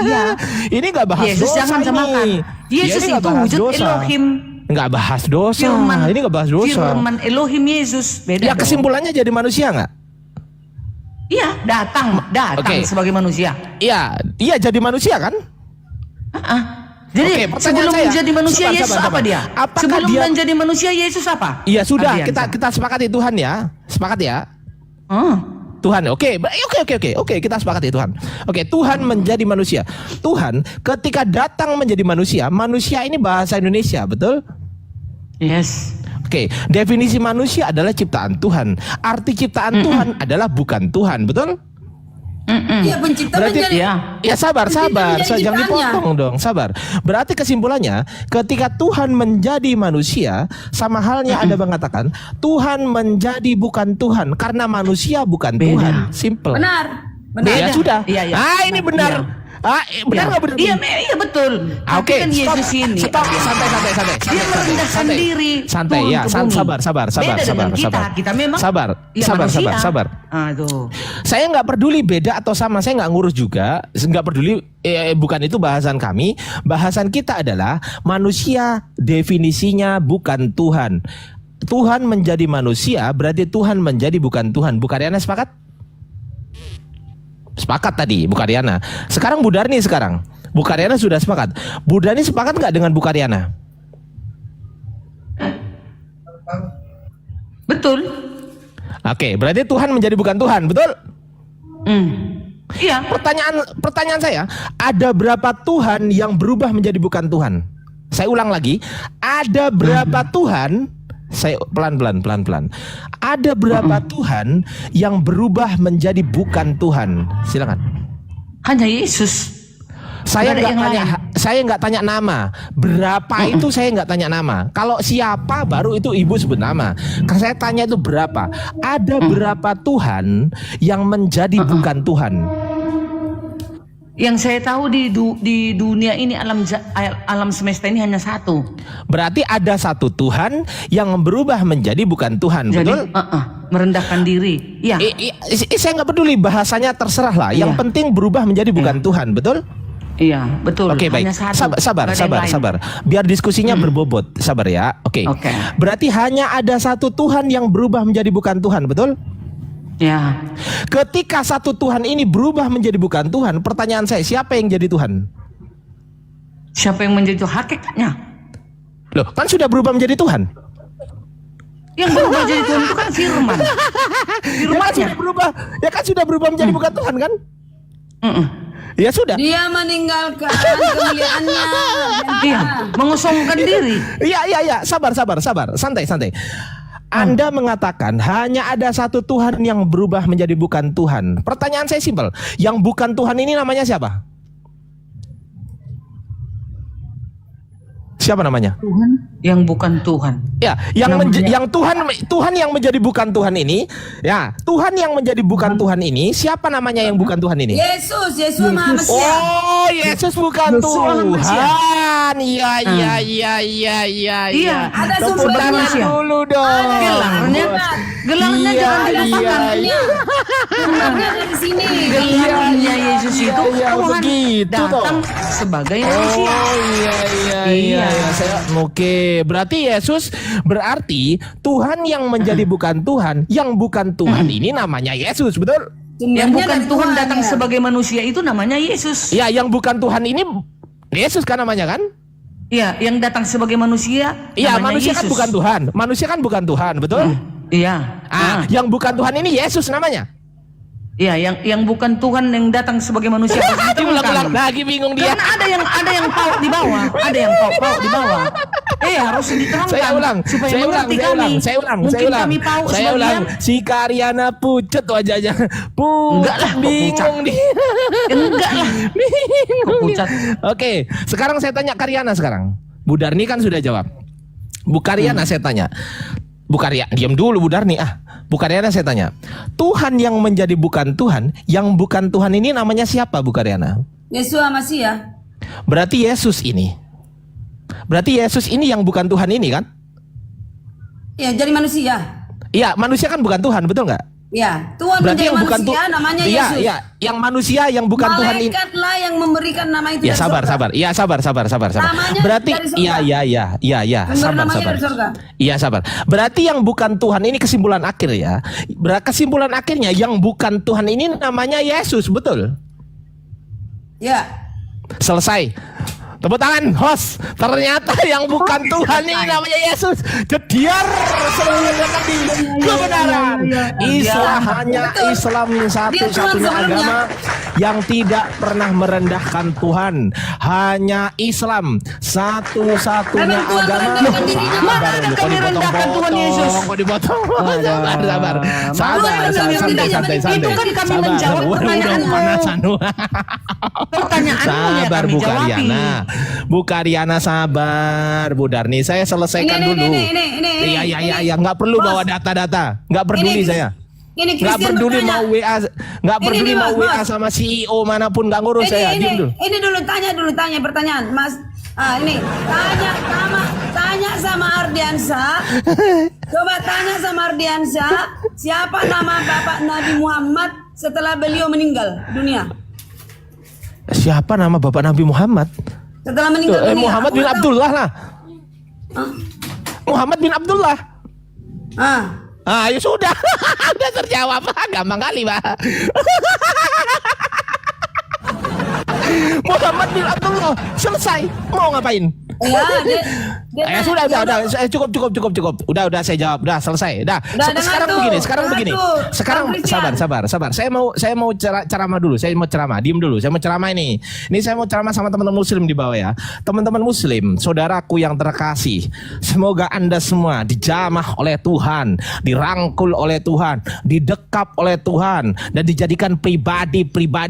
Ya. Ini nggak bahas Yesus dosa jangan samakan. ini. Yesus Ini nggak itu bahas wujud dosa. Elohim. Nggak bahas dosa. Ini nggak bahas dosa. Firman Elohim Yesus. Beda Ya dong. kesimpulannya jadi manusia nggak? Iya, datang Oke. sebagai manusia. Iya, iya jadi manusia kan? Jadi Oke, pertanyaan sebelum saya. menjadi manusia Sabar, Yesus sabar, apa sabar. dia? Apakah Sebelum dia- menjadi manusia Yesus apa? Iya sudah, Adriansa. kita sepakati Tuhan ya. Sepakat ya. Oh. Tuhan, oke, kita sepakati Tuhan. Oke, Tuhan menjadi manusia. Tuhan ketika datang menjadi manusia, manusia ini bahasa Indonesia, betul? Yes. Oke, definisi manusia adalah ciptaan Tuhan. Arti ciptaan Tuhan adalah bukan Tuhan, betul? Iya, pencipta Berarti menjadi ya sabar, menjadi jangan ciptaannya. dipotong dong, sabar. Berarti kesimpulannya, ketika Tuhan menjadi manusia, sama halnya Anda mengatakan Tuhan menjadi bukan Tuhan karena manusia bukan Beda. Tuhan. Simple. benar. Benar. Ya Beda. sudah. Iya, iya. Ini benar. Benar nggak benar? Iya betul. Oke, Tapi kan Yesus ini. stop, santai. Dia merendahkan diri. Santai turun ya, ke bumi. sabar. Beda dengan kita. Kita memang ya manusia. Sabar. Aduh. Saya nggak peduli beda atau sama, saya nggak ngurus juga, nggak peduli. Bukan itu bahasan kami. Bahasan kita adalah manusia definisinya bukan Tuhan. Tuhan menjadi manusia berarti Tuhan menjadi bukan Tuhan. Bu Karyana sepakat? Sepakat tadi Bu Karyana. Sekarang Bu Darni sekarang. Bu Karyana sudah sepakat. Bu Darni sepakat nggak dengan Bu Karyana? Betul. Oke, berarti Tuhan menjadi bukan Tuhan, betul? Iya. Pertanyaan saya, ada berapa Tuhan yang berubah menjadi bukan Tuhan? Saya ulang lagi, ada berapa Tuhan? Saya pelan-pelan. Ada berapa Tuhan yang berubah menjadi bukan Tuhan? Silakan. Hanya Yesus. Saya Nggak ada nggak yang tanya, lain. saya nggak tanya nama. Berapa itu saya nggak tanya nama. Kalau siapa baru itu ibu sebut nama. Kalau saya tanya itu berapa? Ada berapa Tuhan yang menjadi bukan Tuhan? Yang saya tahu di dunia ini alam semesta ini hanya satu. Berarti ada satu Tuhan yang berubah menjadi bukan Tuhan, Jadi betul? merendahkan diri. Iya. Saya nggak peduli bahasanya, terserah lah. Yang Iya. penting berubah menjadi bukan Tuhan, betul? Iya, betul. Oke, baik. Hanya satu. Sabar. Nggak ada yang lain. Sabar. Biar diskusinya berbobot. Sabar ya. Oke. Oke. Berarti hanya ada satu Tuhan yang berubah menjadi bukan Tuhan, betul? Ya. Ketika satu Tuhan ini berubah menjadi bukan Tuhan, pertanyaan saya, siapa yang jadi Tuhan? Siapa yang menjadi Tuhan? Hakikatnya. Loh, kan sudah berubah menjadi Tuhan. Yang berubah jadi Tuhan itu kan firman. Ya kan sudah berubah menjadi bukan Tuhan kan? Ya sudah. Dia meninggalkan kemuliaannya. Iya, mengosongkan diri. Iya. Sabar. Santai. Anda mengatakan hanya ada satu Tuhan yang berubah menjadi bukan Tuhan. Pertanyaan saya simpel. Yang bukan Tuhan ini namanya siapa? Siapa namanya? Yang bukan Tuhan. Ya, yang Tuhan yang menjadi bukan Tuhan ini, ya, Tuhan yang menjadi bukan Tuhan ini, siapa namanya yang bukan Tuhan ini? Yesus Maha Mesia. Oh, Yesus bukan Tuhan. Iya. Iya, ada Tepuk sumbernya. tangan dulu dong. Gelarnya Iya, jangan dilupakan. Sumbernya dari sini. Gelarnya Yesus itu Iya, Tuhan begitu toh. datang sebagai manusia. Oh iya. Oke, berarti Yesus berarti Tuhan yang menjadi bukan Tuhan, yang bukan Tuhan ini namanya Yesus, betul? Yang Sumbernya bukan dari Tuhan datang ya. sebagai manusia itu namanya Yesus. Ya, yang bukan Tuhan ini Yesus kan namanya kan? Iya, yang datang sebagai manusia. Iya, namanya manusia kan Yesus. bukan Tuhan. Manusia kan bukan Tuhan, betul? Iya. Yang bukan Tuhan ini Yesus namanya. Iya, yang bukan Tuhan yang datang sebagai manusia. Ulang lagi bingung dia. Karena ada yang paut di bawah, ada yang paut di bawah. Harus diterangkan. Saya ulang. Mungkin kami paut sebagian. Si Karyana pucet wajahnya. Enggak lah, kok bingung pucat. dia. Enggak lah. Kok pucat? Oke, sekarang saya tanya Karyana sekarang. Bu Darni kan sudah jawab. Bu Karyana saya tanya. Bu Karyana, diam dulu Bu Darni. Bu Karyana saya tanya. Tuhan yang menjadi bukan Tuhan, yang bukan Tuhan ini namanya siapa Bu Karyana? Yesus Mesia. Berarti Yesus ini. Berarti Yesus ini yang bukan Tuhan ini kan? Ya, jadi manusia. Iya, manusia kan bukan Tuhan, betul nggak? Ya, Tuhan Berarti menjadi yang bukan manusia namanya Iya, Yesus. iya, yang manusia yang bukan Tuhan ini. Malaikatlah yang memberikan nama itu Ya dari sabar, surga. sabar. Iya, sabar. Namanya Berarti dari surga. iya, Sumber sabar, namanya sabar. dari surga. Iya, sabar. Berarti yang bukan Tuhan ini kesimpulan akhir ya. Kesimpulan akhirnya yang bukan Tuhan ini namanya Yesus, betul? Ya. Selesai. Tepuk tangan, host. Ternyata yang bukan Tuhan ini namanya Yesus. Jediar seluruh di kebenaran. Islam hanya Islam satu-satunya agama yang tidak pernah merendahkan Tuhan. Hanya Islam satu-satunya Memang Tuhan agama. merendahkan dirinya. Mana ada kau merendahkan Tuhan Yesus? Kok dipotong? Sabar. Itu kan kami menjawab pertanyaanmu. Pertanyaanmu ya Sabar kami Bu jawabi. Karyana. Bu Karyana sabar Bu Darni. Saya selesaikan dulu. Iya, nggak perlu bawa data-data. Nggak peduli saya. Ini Nggak Christian peduli bertanya. mau WA, nggak peduli nih, mau Mas, WA Mas. sama CEO manapun, nggak ngurus saya. Diam dulu. Ini dulu tanya pertanyaan, Mas. Ini tanya sama Ardiansa. Coba tanya sama Ardiansa, siapa nama Bapak Nabi Muhammad setelah beliau meninggal dunia? Siapa nama Bapak Nabi Muhammad? Setelah meninggal dunia. Muhammad bin Aku tahu. Abdullah lah. Hah? Muhammad bin Abdullah. Ah, Ya sudah, udah terjawab. Gampang kali, Pak. Muhammad bin Abdullah. Selesai. Mau ngapain? ya, Sudah. Cukup. Udah saya jawab. Udah selesai. Sekarang dengar begini. tuh. Sekarang Bang Christian. sabar. Saya mau ceramah dulu. Saya mau ceramah. Diem dulu. Saya mau ceramah ini. Ini saya mau ceramah sama teman-teman Muslim di bawah ya. Teman-teman Muslim, saudaraku yang terkasih. Semoga Anda semua dijamah oleh Tuhan, dirangkul oleh Tuhan, didekap oleh Tuhan, dan dijadikan pribadi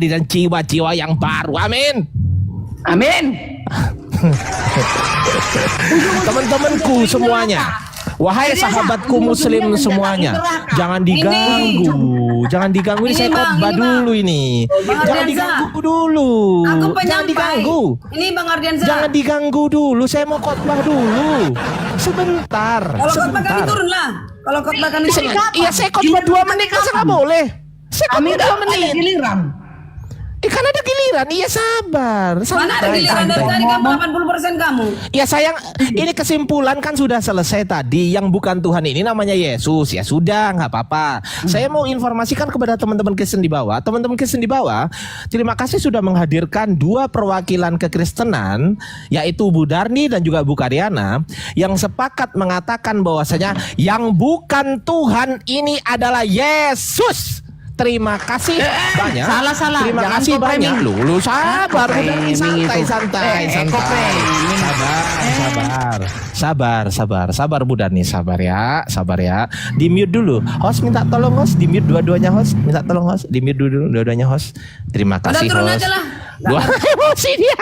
dan jiwa-jiwa yang baru. Amin. Amin. Teman-temanku semuanya, wahai sahabatku Muslim semuanya, jangan diganggu. Ini Ini, saya Bang, khotbah ini, Bang. dulu ini. Bang Jangan Ardiansa. diganggu dulu. Aku Jangan penyampai. diganggu. Ini Bang Ardiansa. Jangan diganggu dulu. Saya mau khotbah dulu. Sebentar. Kalau khotbah kami turun lah. Kalau khotbah kami turun. Iya, saya khotbah 2 menit kan saya nggak boleh. Saya Kami khotbah 2 ada menit. giliran. Kan ada giliran. Iya, sabar. Mana ada giliran dari tadi kamu 80% kamu. Ya sayang, ini kesimpulan kan sudah selesai tadi. Yang bukan Tuhan ini namanya Yesus. Ya sudah, nggak apa-apa. Saya mau informasikan kepada teman-teman Kristen di bawah. Teman-teman Kristen di bawah, terima kasih sudah menghadirkan 2 perwakilan kekristenan, yaitu Bu Darni dan juga Bu Karyana, yang sepakat mengatakan bahwasanya yang bukan Tuhan ini adalah Yesus. Terima kasih banyak. Salah. Terima Jangan kasih kopeng. banyak. Lu sabar, udah Kopeng, santai. Sabar Bu Dani, sabar ya. Di mute dulu. Host minta tolong host, di mute dua-duanya host. Minta tolong host, di mute dulu dua-duanya host. Terima kasih turun host. aja lah. Gua emosi dia.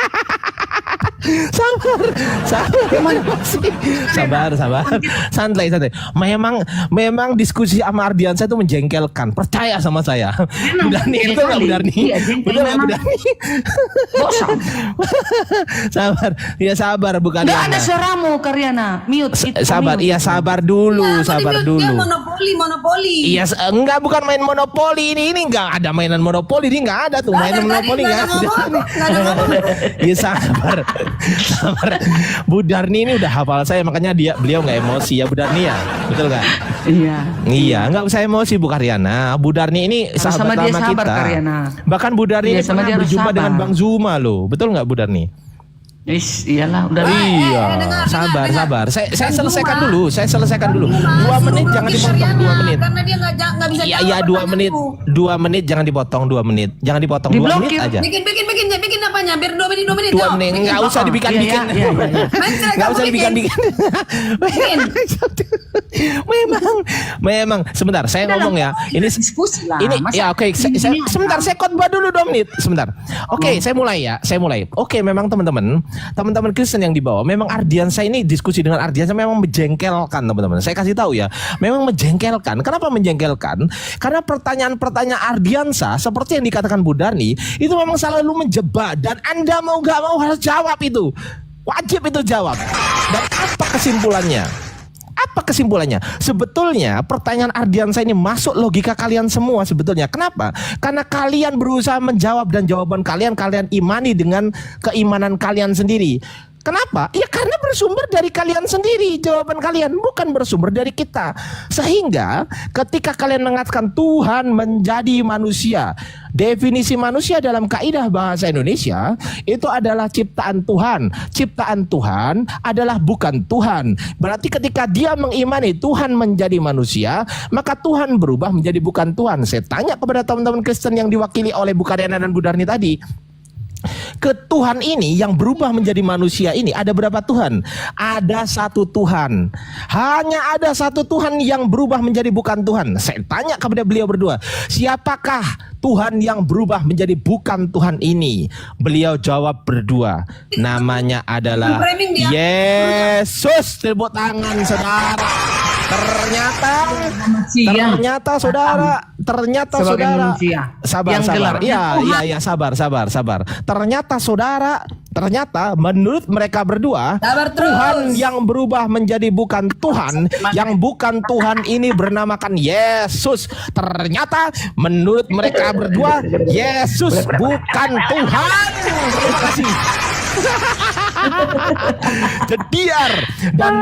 Sabar. Santai. Memang diskusi sama Ardiansa itu menjengkelkan. Percaya sama saya. Bu Darni itu enggak Bu Darni? Iya, jengkel Betul enggak Bu memang. Darni? Bosan. Sabar bukan Nggak ada suaramu Karyana. Mute. Itu Sabar, mute. iya sabar dulu, Nah, sabar dia dulu. monopoli. Iya, enggak bukan main monopoli ini enggak ada mainan monopoli, ini enggak ada tuh mainan monopoli enggak ada. Iya sabar. Bu Darni ini udah hafal saya, makanya beliau enggak emosi ya Bu Darni ya. Betul enggak? Iya. Iya, enggak usah emosi Bu Karyana. Bu Darni ini Harus sahabat sama dia lama sabar, kita. Karyana. Bahkan Bu Darni Iya, ini sama pernah dia harus berjumpa sabar. dengan Bang Zuma loh. Betul enggak Bu Darni? Iyalah, udah. Iya, dengar. sabar. Saya selesaikan dulu. 2 Mas, menit suruh jangan ganti dipotong Karyana, 2 menit. Karena dia nggak bisa Iya, jawab 2 menit. pertanyaanku. 2 menit jangan dipotong 2 menit. Jangan dipotong 2 menit Diblokir. aja. Bikin apanya? Biar 2 menit. 2 menit enggak usah dibikin-bikin. Iya. Enggak usah dibikin-bikin. Memang sebentar saya ngomong ya. Ini diskusi lah. ini Masa ya oke, sebentar saya khotbah dulu 2 menit. Sebentar. Oke, saya mulai. Oke, memang teman-teman Kristen yang di bawah, memang Ardiansa ini diskusi dengan Ardiansa memang menjengkelkan teman-teman. Saya kasih tahu ya, memang menjengkelkan. Kenapa menjengkelkan? Karena pertanyaan-pertanyaan Ardiansa seperti yang dikatakan Bu Darni itu memang selalu menjebak dan Anda mau gak mau harus jawab itu. Wajib itu jawab. Dan apa kesimpulannya? Apa kesimpulannya? Sebetulnya pertanyaan Ardiansa ini masuk logika kalian semua sebetulnya. Kenapa? Karena kalian berusaha menjawab dan jawaban kalian imani dengan keimanan kalian sendiri. Kenapa? Ya karena bersumber dari kalian sendiri jawaban kalian, bukan bersumber dari kita. Sehingga ketika kalian mengatakan Tuhan menjadi manusia, definisi manusia dalam kaidah bahasa Indonesia itu adalah ciptaan Tuhan. Ciptaan Tuhan adalah bukan Tuhan. Berarti ketika dia mengimani Tuhan menjadi manusia, maka Tuhan berubah menjadi bukan Tuhan. Saya tanya kepada teman-teman Kristen yang diwakili oleh Bu Karyana dan Bu Darni tadi, ke Tuhan ini yang berubah menjadi manusia ini ada berapa Tuhan? Ada satu Tuhan. Hanya ada satu Tuhan yang berubah menjadi bukan Tuhan. Saya tanya kepada beliau berdua, siapakah Tuhan yang berubah menjadi bukan Tuhan ini? Beliau jawab berdua, namanya adalah Yesus. Tepuk tangan saudara. Ternyata saudara, Sebagai manusia sabar, yang sabar. gelarnya Iya, sabar. Ternyata saudara, menurut mereka berdua, Sabar terus. Tuhan yang berubah menjadi bukan Tuhan, yang bukan Tuhan ini bernamakan Yesus. Ternyata menurut mereka berdua, Yesus bukan Tuhan. Terima kasih. Jediar. Dan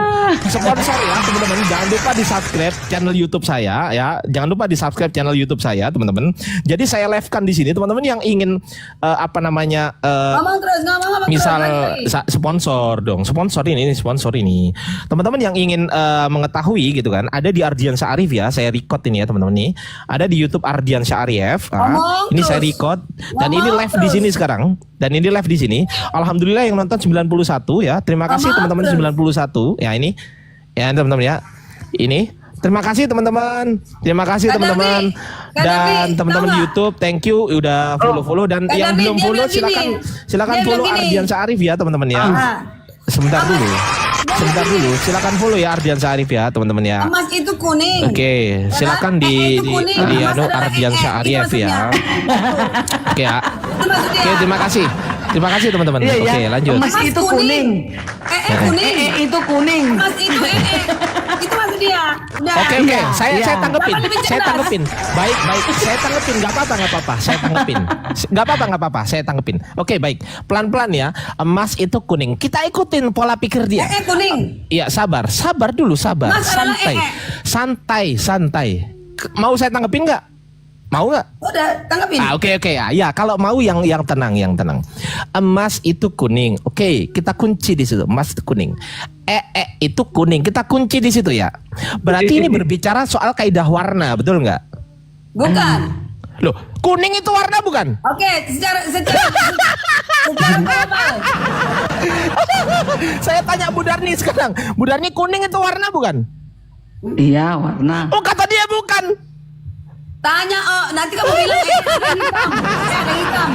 sponsor ya teman-teman, jangan lupa di subscribe channel YouTube saya ya, jangan lupa di subscribe channel YouTube saya teman-teman. Jadi saya live-kan di sini teman-teman yang ingin Ngomong terus, ngomong misal terus. sponsor dong, sponsor ini teman-teman yang ingin mengetahui gitu kan, ada di Ardiansa Arif ya, saya record ini ya teman-teman nih, ada di YouTube Ardiansa Arif. Ini saya record dan ini live di sini sekarang, dan ini live di sini. Alhamdulillah yang nonton 91 ya, terima kasih teman-teman 91 ya, ini ya teman-teman ya, ini terima kasih teman-teman, dan teman-teman di YouTube, thank you udah follow dan yang belum follow silakan follow Ardiansa Arif ya teman-teman ya. Sebentar dulu, silakan follow ya Ardiansa Arif ya teman-teman ya. Emas itu kuning. Oke, silakan di Ardiansa Arif ya. Oke ya. Oke, terima kasih teman-teman. Oke, lanjut. Emas itu kuning. Kuning. Itu kuning. Emas itu itu maksud dia. Udah. Oke, saya tanggepin. Baik, saya tanggepin. Gak apa-apa. Saya tanggepin. Oke, baik. Pelan-pelan ya. Emas itu kuning. Kita ikutin pola pikir dia. Kuning. Iya, sabar dulu, sabar. Mas, Santai. Mau saya tanggepin nggak? Mau nggak? Udah, tanggapin. Oke ya. Kalau mau yang tenang. Emas itu kuning. Oke, kita kunci di situ. Emas itu kuning. Itu kuning. Kita kunci di situ ya. Berarti ini berbicara soal kaidah warna, betul nggak? Bukan. Loh, kuning itu warna bukan? Oke, secara global. Saya tanya Bu Darni sekarang. Bu Darni, kuning itu warna bukan? Iya, warna. Oh, kata dia bukan. Tanya, nanti kamu bilang ada hitam.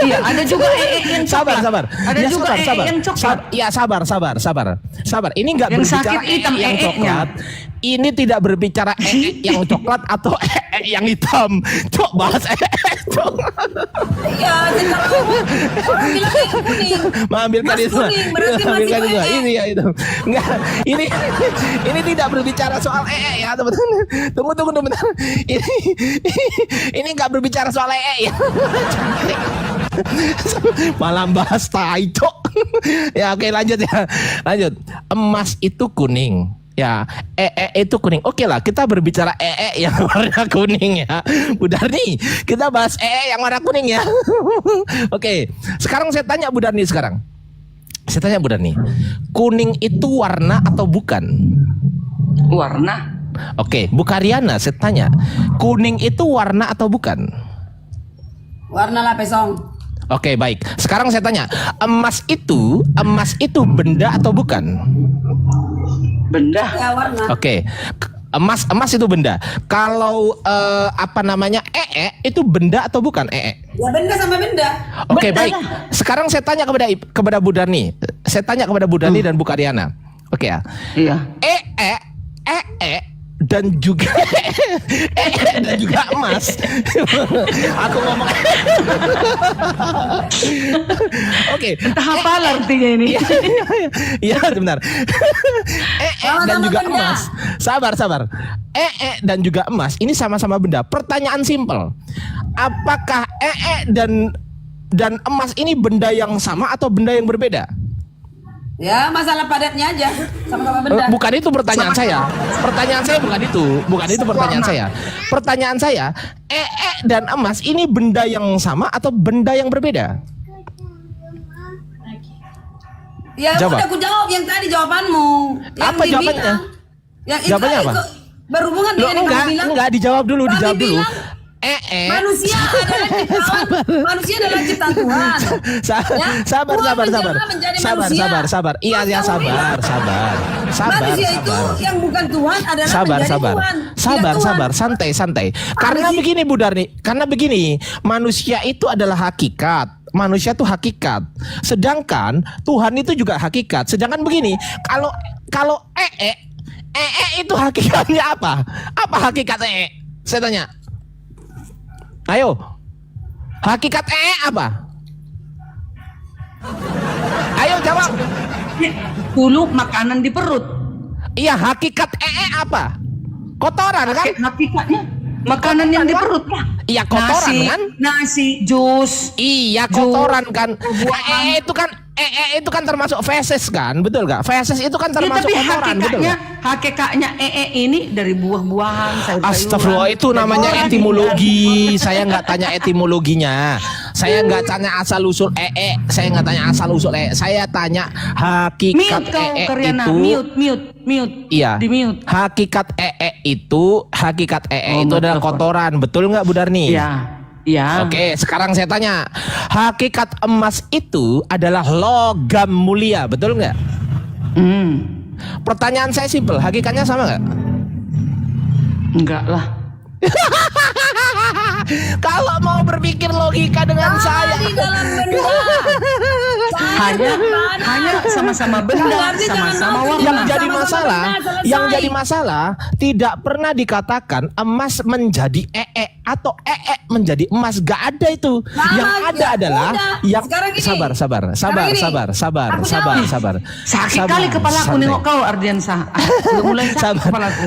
Iya, ada juga yang coklat. Sabar. Ada Ya, juga yang coklat. Iya, sabar. Ini nggak Yang berbicara sakit hitam, yang coklat. Ini tidak berbicara yang coklat atau yang hitam. Cok, bahas cok. Iya, orang bilang kuning. Mengambilkan Mas itu. kuning, berarti Mengambilkan masih itu. Ini ya itu. Enggak. Ini tidak berbicara soal ya, teman-teman. Tunggu bentar. Ini nggak berbicara soal ya. Malam bahas tai, cok. Ya, oke, lanjut ya. Lanjut. Emas itu kuning. Ya, itu kuning. Oke lah, kita berbicara yang warna kuning ya. Bu Darni, kita bahas yang warna kuning ya. Oke, sekarang saya tanya Bu Darni sekarang. Kuning itu warna atau bukan? Warna. Oke, Bu Karyana, saya tanya. Kuning itu warna atau bukan? Warna lah pesong. Oke, baik. Sekarang saya tanya, emas itu benda atau bukan? Benda. Ya, warna. Oke. Emas itu benda. Kalau itu benda atau bukan? Ya benda sama benda. Oke, Benda baik. lah. Sekarang saya tanya kepada Bu Darni. Dan Bu Karyana. Oke ya. Iya. dan juga dan juga emas. Aku ngomong. Oke. Entah apa artinya ini. Iya, sebentar. Dan juga emas. Sabar. Dan juga emas ini sama-sama benda. Pertanyaan simpel. Apakah dan emas ini benda yang sama atau benda yang berbeda? Ya, masalah padatnya aja. Sama-sama benda. Bukan itu pertanyaan saya. Pertanyaan saya bukan itu. Bukan itu pertanyaan saya. Pertanyaan saya, dan emas ini benda yang sama atau benda yang berbeda? Ya Jawab. udah aku jawab yang tadi jawabanmu. Yang Apa dibilang. jawabannya? Yang itu Jawabannya apa? berhubungan Loh, dengan yang kamu bilang. enggak dijawab dulu, Kami dijawab dulu. bilang, manusia adalah ciptaan. Manusia adalah ciptaan Tuhan. Ya? Sabar. Tuhan menjelma menjadi manusia. Sabar. Iya, Terus kamu bilang, sabar. manusia itu yang bukan Tuhan adalah Sabar. menjadi Tuhan. Tidak Tuhan. Santai. Karena begini Bu Darni, manusia itu adalah hakikat. Manusia itu hakikat. Sedangkan Tuhan itu juga hakikat. Sedangkan begini, kalau itu hakikatnya apa? Apa hakikat Saya tanya. Ayo. Hakikat apa? Ayo jawab. Dulu makanan di perut. Iya, hakikat apa? Kotoran kan? Hakikatnya makanan yang di perut lah. Iya, kotoran Nasi, kan? Nasi, jus. Iya, kotoran kan. Itu kan termasuk feses kan, betul gak? Feses itu kan termasuk tapi kotoran, betul gak? hakikatnya ini dari buah-buahan, sayur-sayuran. Astagfirullah, itu namanya etimologi. Saya nggak tanya etimologinya. Saya nggak tanya asal usul Saya nggak tanya asal usul Saya tanya hakikat Mute kau, Karyana. itu. Mute. Iya. Di mute. Hakikat itu Oh, adalah betul. kotoran, betul nggak Bu Darni? Iya. Oke, sekarang saya tanya, hakikat emas itu adalah logam mulia, betul nggak? Pertanyaan saya simpel, hakikatnya sama nggak? Enggak lah. Kalau mau berpikir logika dengan saya, Di dalam benda. hanya sama-sama benda, Berarti jangan sama-sama mau warna. yang jadi Sama-sama masalah, benda, selesai. yang jadi masalah tidak pernah dikatakan emas menjadi atau menjadi emas, gak ada itu. Nah, yang ada ya adalah udah. yang Sekarang gini. sabar. Sekarang gini. Aku jawab. Sakit kali kepala aku nengok kau, Ardiansa. Udah mulai sakit Sabar, kepala aku.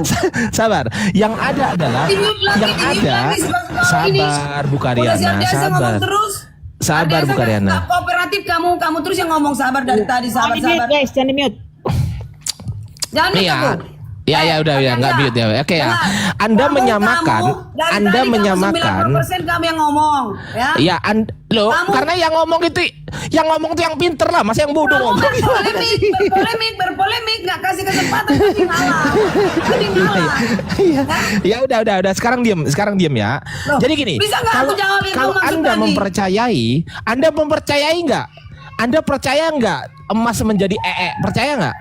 sabar. Yang ada adalah, Dimute lagi, yang dimute ada, lagi, sebab ini. sabar Bu Udah Karyana, siap biasa sabar. ngomong terus. Sabar Bu Karyana. Nggak kooperatif kamu terus yang ngomong sabar dari tadi Jangan di mute sabar. guys, jangan di mute. Jangan mute Iya. aku. Ya udah nggak mute ya. Oke ya. Anda menyamakan, Anda menyamakan. 90% kamu yang ngomong, ya. Ya, loh, Kamu- karena yang ngomong itu yang pinter lah, masa yang bodoh Kamu ngomong. berpolemik, nggak kasih kesempatan tadi ngalah. Ya udah, sekarang diem ya. Loh, Jadi gini, bisa nggak aku jawab yang kalau kamu maksud Anda tadi? mempercayai nggak? Anda percaya nggak emas menjadi Percaya nggak?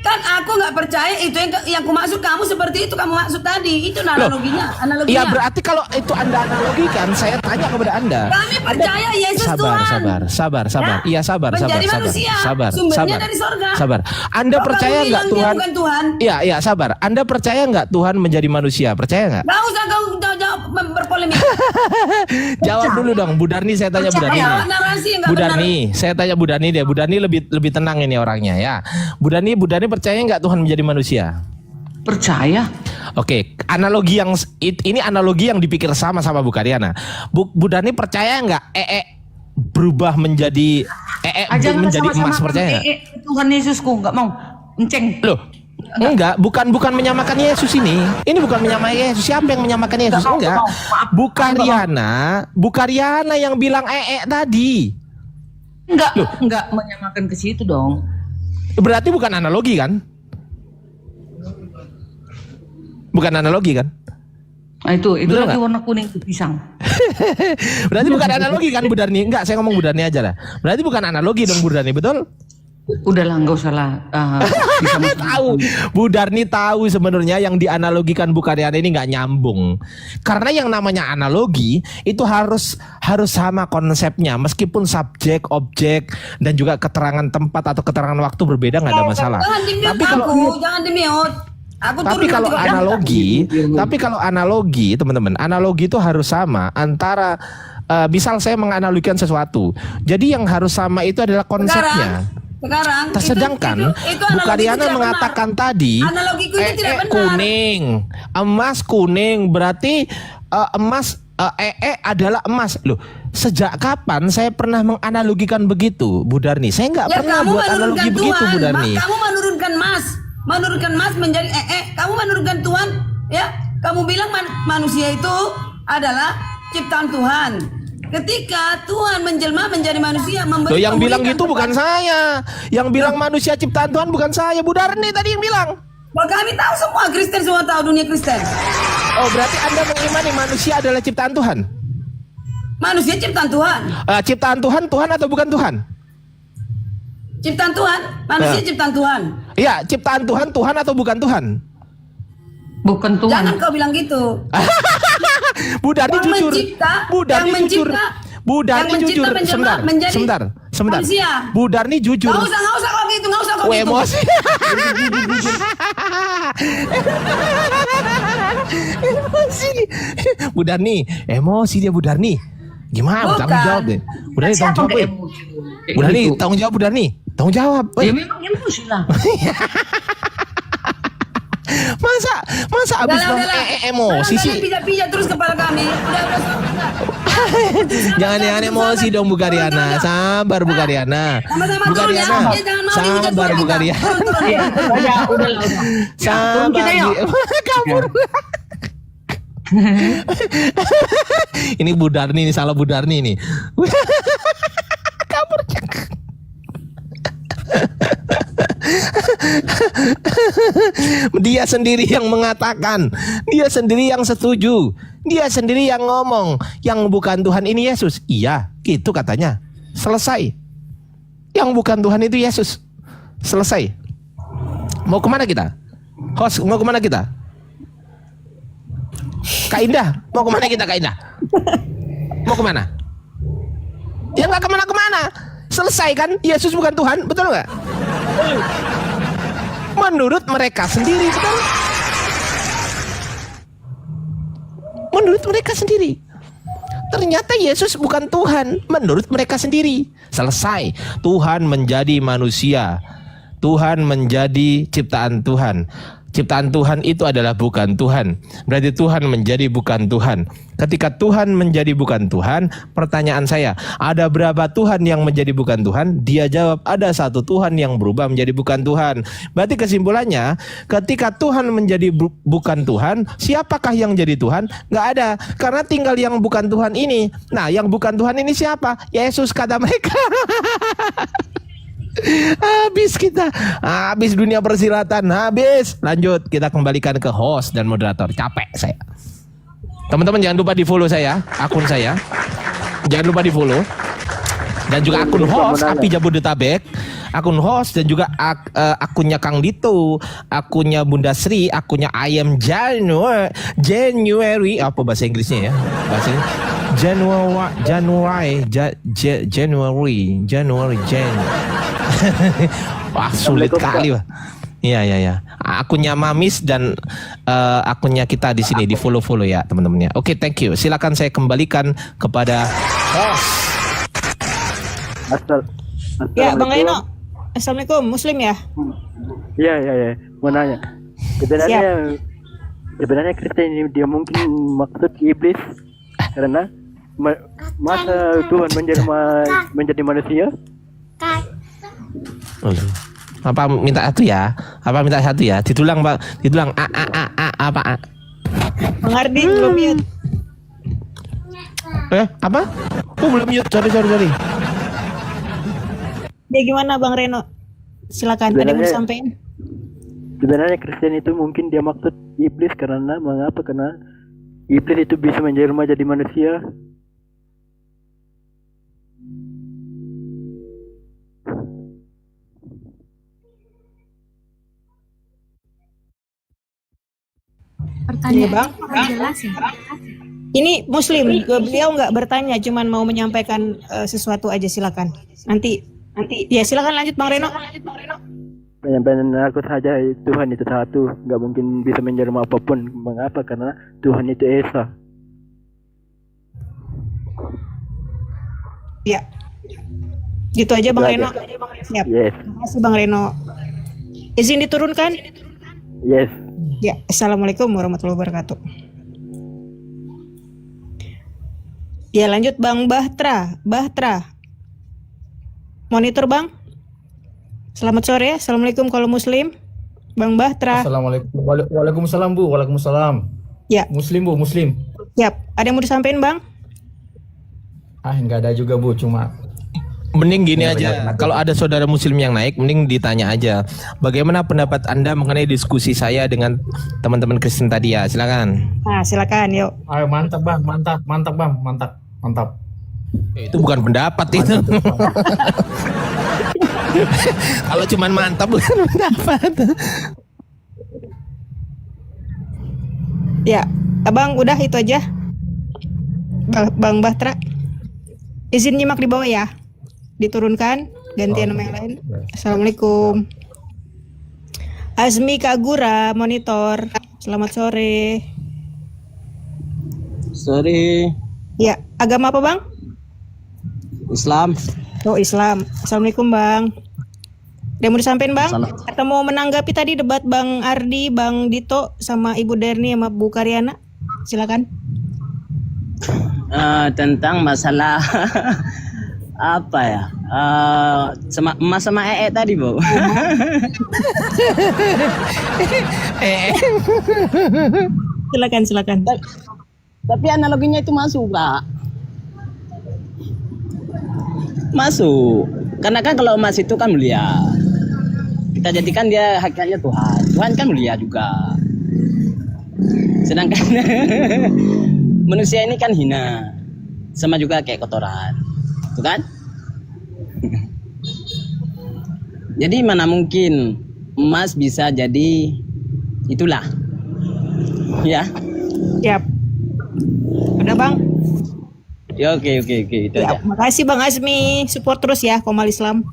Kan aku nggak percaya itu yang aku maksud, kamu seperti itu kamu maksud tadi. Itu analoginya. Iya, berarti kalau itu Anda analogikan, saya tanya kepada Anda. Kami percaya Yesus Tuhan. Sabar. Ya? Iya, sabar. Menjadi manusia. Sumbernya dari sorga. Sabar. Anda Kok percaya kamu nggak bilang dia Tuhan? bukan Tuhan? Iya, sabar. Anda percaya nggak Tuhan menjadi manusia? Percaya nggak? Nggak usah kau jawab berpolemik. Jawab dulu dong, Bu Darni. Saya tanya Bu Darni. Jawab narasi yang nggak Bu benar. Darni, saya tanya Bu Darni deh. Bu Darni lebih tenang ini orangnya ya. Bu Darni percaya nggak Tuhan menjadi manusia? Percaya? Oke, ini analogi yang dipikir sama Bu Karyana. Bu Darni percaya nggak berubah menjadi menjadi emas, percaya nggak? Tuhan Yesusku nggak mau enceng. Loh, enggak, bukan menyamakan Yesus ini. Ini bukan menyamakan Yesus. Siapa yang menyamakan Yesus? Enggak. Bu Karyana yang bilang tadi. Enggak menyamakan ke situ dong. Berarti bukan analogi kan? Bukan analogi kan? Nah, itu Betul lagi nggak? warna kuning itu pisang. Berarti bukan analogi kan Bu Darni? Enggak, saya ngomong Bu Darni aja lah. Berarti bukan analogi dong Bu Darni, betul? Udahlah, nggak usah lah. Tahu, Bu Darni tahu sebenarnya yang dianalogikan Bu Karyana ini nggak nyambung. Karena yang namanya analogi itu harus sama konsepnya, meskipun subjek, objek, dan juga keterangan tempat atau keterangan waktu berbeda nggak ada masalah. Jangan di-mute Tapi kalau aku, jangan di-mute. Aku Tapi turun kalau nanti kau analogi, teman-teman, analogi itu harus sama antara misal saya menganalogikan sesuatu. Jadi yang harus sama itu adalah konsepnya. Sekarang Sedangkan itu Bu analogiku Karyana tidak mengatakan benar. tadi Analogiku itu tidak benar. kuning, emas kuning, berarti emas adalah emas. Loh, sejak kapan saya pernah menganalogikan begitu, Bu Darni? Saya nggak Ya, pernah kamu buat menurunkan analogi begitu, Tuhan. Bu Darni. Kamu menurunkan mas menjadi kamu menurunkan Tuhan, ya. Kamu bilang manusia itu adalah ciptaan Tuhan. Ketika Tuhan menjelma menjadi manusia, memberi Loh, yang bilang kemuliaan gitu bukan kepada- saya. Yang bilang manusia ciptaan Tuhan bukan saya, Bu Darni tadi yang bilang. Wah, kami tahu semua Kristen, semua tahu dunia Kristen. Oh, berarti Anda mengimani manusia adalah ciptaan Tuhan? Manusia ciptaan Tuhan. Ciptaan Tuhan, Tuhan atau bukan Tuhan? Ciptaan Tuhan, manusia ciptaan Tuhan. Iya, ciptaan Tuhan, Tuhan atau bukan Tuhan? Bukan Tuhan. Jangan kau bilang gitu. Bu Darni Yang jujur. mencipta, Bu Darni yang jujur. mencipta, Bu Darni yang mencipta jujur. menjelma menjadi Sebentar. manusia. Bu Darni jujur. Nggak usah kau gitu, nggak usah kau gitu. Emosi. Emosi. Bu Darni, emosi dia Bu Darni. Gimana? Bukan. Tanggung jawab deh. Bu Darni tanggung jawab. Pakai Boy. emosi. Bu Darni Gitu. tanggung jawab Bu Darni. Tanggung jawab. Boy. Ya memang emosi lah. Masa abis ngomong emosi sih? Pijat-pijat terus kepala kami. Udah. Jangan emosi dong Bu Karyana. Sabar Bu Karyana. Sama-sama Bu turun ya. Karyana. Ya, jangan mau Sabar dihujat Bu kita. Karyana. Turun. Udah. Sabar. kita yuk. Kabur. Ini Bu Darni, ini salah Bu Darni nih. Kabur. Dia sendiri yang mengatakan, dia sendiri yang setuju, dia sendiri yang ngomong, yang bukan Tuhan ini Yesus. Iya, gitu katanya. Selesai. Yang bukan Tuhan itu Yesus. Selesai. Mau kemana kita? Host, mau kemana kita? Kak Indah, mau kemana kita Kak Indah? Mau kemana? Ya nggak kemana-kemana. Selesai kan? Yesus bukan Tuhan, betul nggak? Menurut mereka sendiri, betul? Menurut mereka sendiri. Ternyata Yesus bukan Tuhan, menurut mereka sendiri. Selesai. Tuhan menjadi manusia. Tuhan menjadi ciptaan Tuhan. Ciptaan Tuhan itu adalah bukan Tuhan. Berarti Tuhan menjadi bukan Tuhan. Ketika Tuhan menjadi bukan Tuhan, pertanyaan saya, ada berapa Tuhan yang menjadi bukan Tuhan? Dia jawab, ada satu Tuhan yang berubah menjadi bukan Tuhan. Berarti kesimpulannya, ketika Tuhan menjadi bukan Tuhan, siapakah yang jadi Tuhan? Nggak ada, karena tinggal yang bukan Tuhan ini. Nah, yang bukan Tuhan ini siapa? Yesus, kata mereka. Habis kita, habis dunia persilatan, habis. Lanjut, kita kembalikan ke host dan moderator. Capek saya. Teman-teman jangan lupa di follow saya, akun saya. Jangan lupa di follow. Dan juga akun host Api Jabodetabek, akun host dan juga akunnya Kang Dito, akunnya Bunda Sri, akunnya I am January, apa bahasa Inggrisnya ya? Bahasa Inggris. January. Wah, sulit kali, Wah. Iya. Akunnya Mamis dan akunnya kita di sini di follow ya, teman-teman ya. Oke, thank you. Silakan saya kembalikan kepada host. Ya, Bang Reno. Assalamualaikum, Muslim ya? Iya. Mau nanya. Sebenarnya Kristen ini dia mungkin maksud iblis karena masa Tuhan menjadi manusia. Apa minta satu ya? Apa minta satu ya? Ditulang, Pak. Ditulang apa? Bang Ardi belum mute. Apa? Oh, belum mute. Sorry. Ya gimana Bang Reno? Silakan tadi mau sampaikan. Sebenarnya Kristen itu mungkin dia maksud iblis karena mengapa? Karena iblis itu bisa menjelma jadi manusia. Iya Bang. Ini Muslim, beliau nggak bertanya, cuman mau menyampaikan sesuatu aja, silakan. Nanti ya silakan lanjut Bang Reno. Penyampaian aku saja, Tuhan itu satu, nggak mungkin bisa menjelma apapun. Mengapa? Karena Tuhan itu esa. Ya. Gitu aja Bang Itu Reno. aja. Siap. Yes, Terima kasih Bang Reno. Izin diturunkan? yes. Ya, Assalamualaikum warahmatullahi wabarakatuh. Ya lanjut Bang Bahtra. Monitor Bang. Selamat sore. Assalamualaikum kalau Muslim. Bang Bahtra. Assalamualaikum. Waalaikumsalam Bu. Waalaikumsalam. Ya, Muslim Bu, Muslim. siap. Ada yang mau disampaikan Bang? Enggak ada juga Bu, cuma Mending gini aja, kalau ada saudara muslim yang naik, mending ditanya aja. Bagaimana pendapat Anda mengenai diskusi saya dengan teman-teman Kristen tadi ya? Silakan. Nah, silakan yuk. ayo mantap Bang, mantap Bang, mantap. Itu bukan pendapat itu. Kalau cuman mantap bukan pendapat. Ya, Abang udah itu aja. Bang Bahtra. Izin nyimak di bawah ya. Diturunkan, gantian nama yang lain. Assalamualaikum. Azmi Kagura, monitor. Selamat sore. Sorry, Ya, agama apa Bang? Islam. Oh, Islam. Assalamualaikum Bang. Ada yang mau disampaikan Bang? Salam. Atau mau menanggapi tadi debat Bang Ardi, Bang Dito, sama Ibu Derni sama Bu Karyana? Silakan. Tentang masalah apa ya? Sama EE tadi, Bu. Silakan. Tapi analoginya itu masuk, Pak. Masuk. Karena kan kalau emas itu kan mulia. Kita jadikan dia hakikatnya Tuhan. Tuhan kan mulia juga. Sedangkan manusia ini kan hina. Sama juga kayak kotoran. Tuh kan? Jadi mana mungkin emas bisa jadi itulah. Ya. Siap. Udah Bang? Ya oke itu Ya, aja. makasih Bang Azmi. Support terus ya Komal Islam.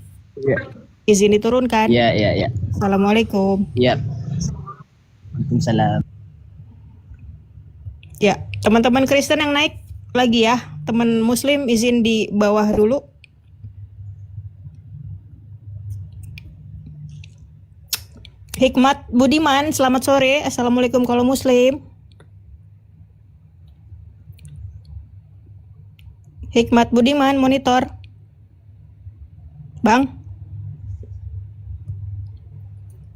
Izin diturunkan. Ya. Assalamualaikum. Ya. Waalaikumsalam. Ya, teman-teman Kristen yang naik lagi ya. Teman Muslim izin di bawah dulu. Hikmat Budiman, selamat sore. Assalamualaikum kalau Muslim. Hikmat Budiman, monitor. Bang?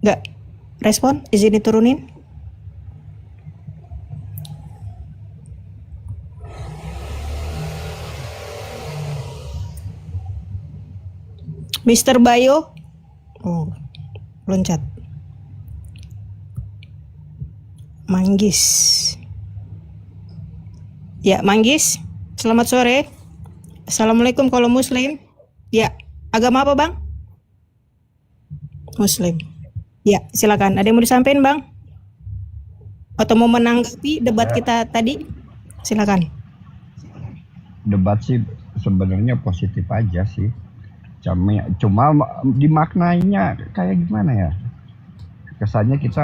Nggak respon, izin diturunin. Mr. Bayo. Oh, loncat. Manggis. Ya, Manggis. Selamat sore. Assalamualaikum kalau Muslim. Ya, agama apa Bang? Muslim. Ya, silakan. Ada yang mau disampaikan Bang? Atau mau menanggapi debat kita tadi? Silakan. Debat sih sebenarnya positif aja sih. Cuma dimaknainya kayak gimana ya? Kesannya kita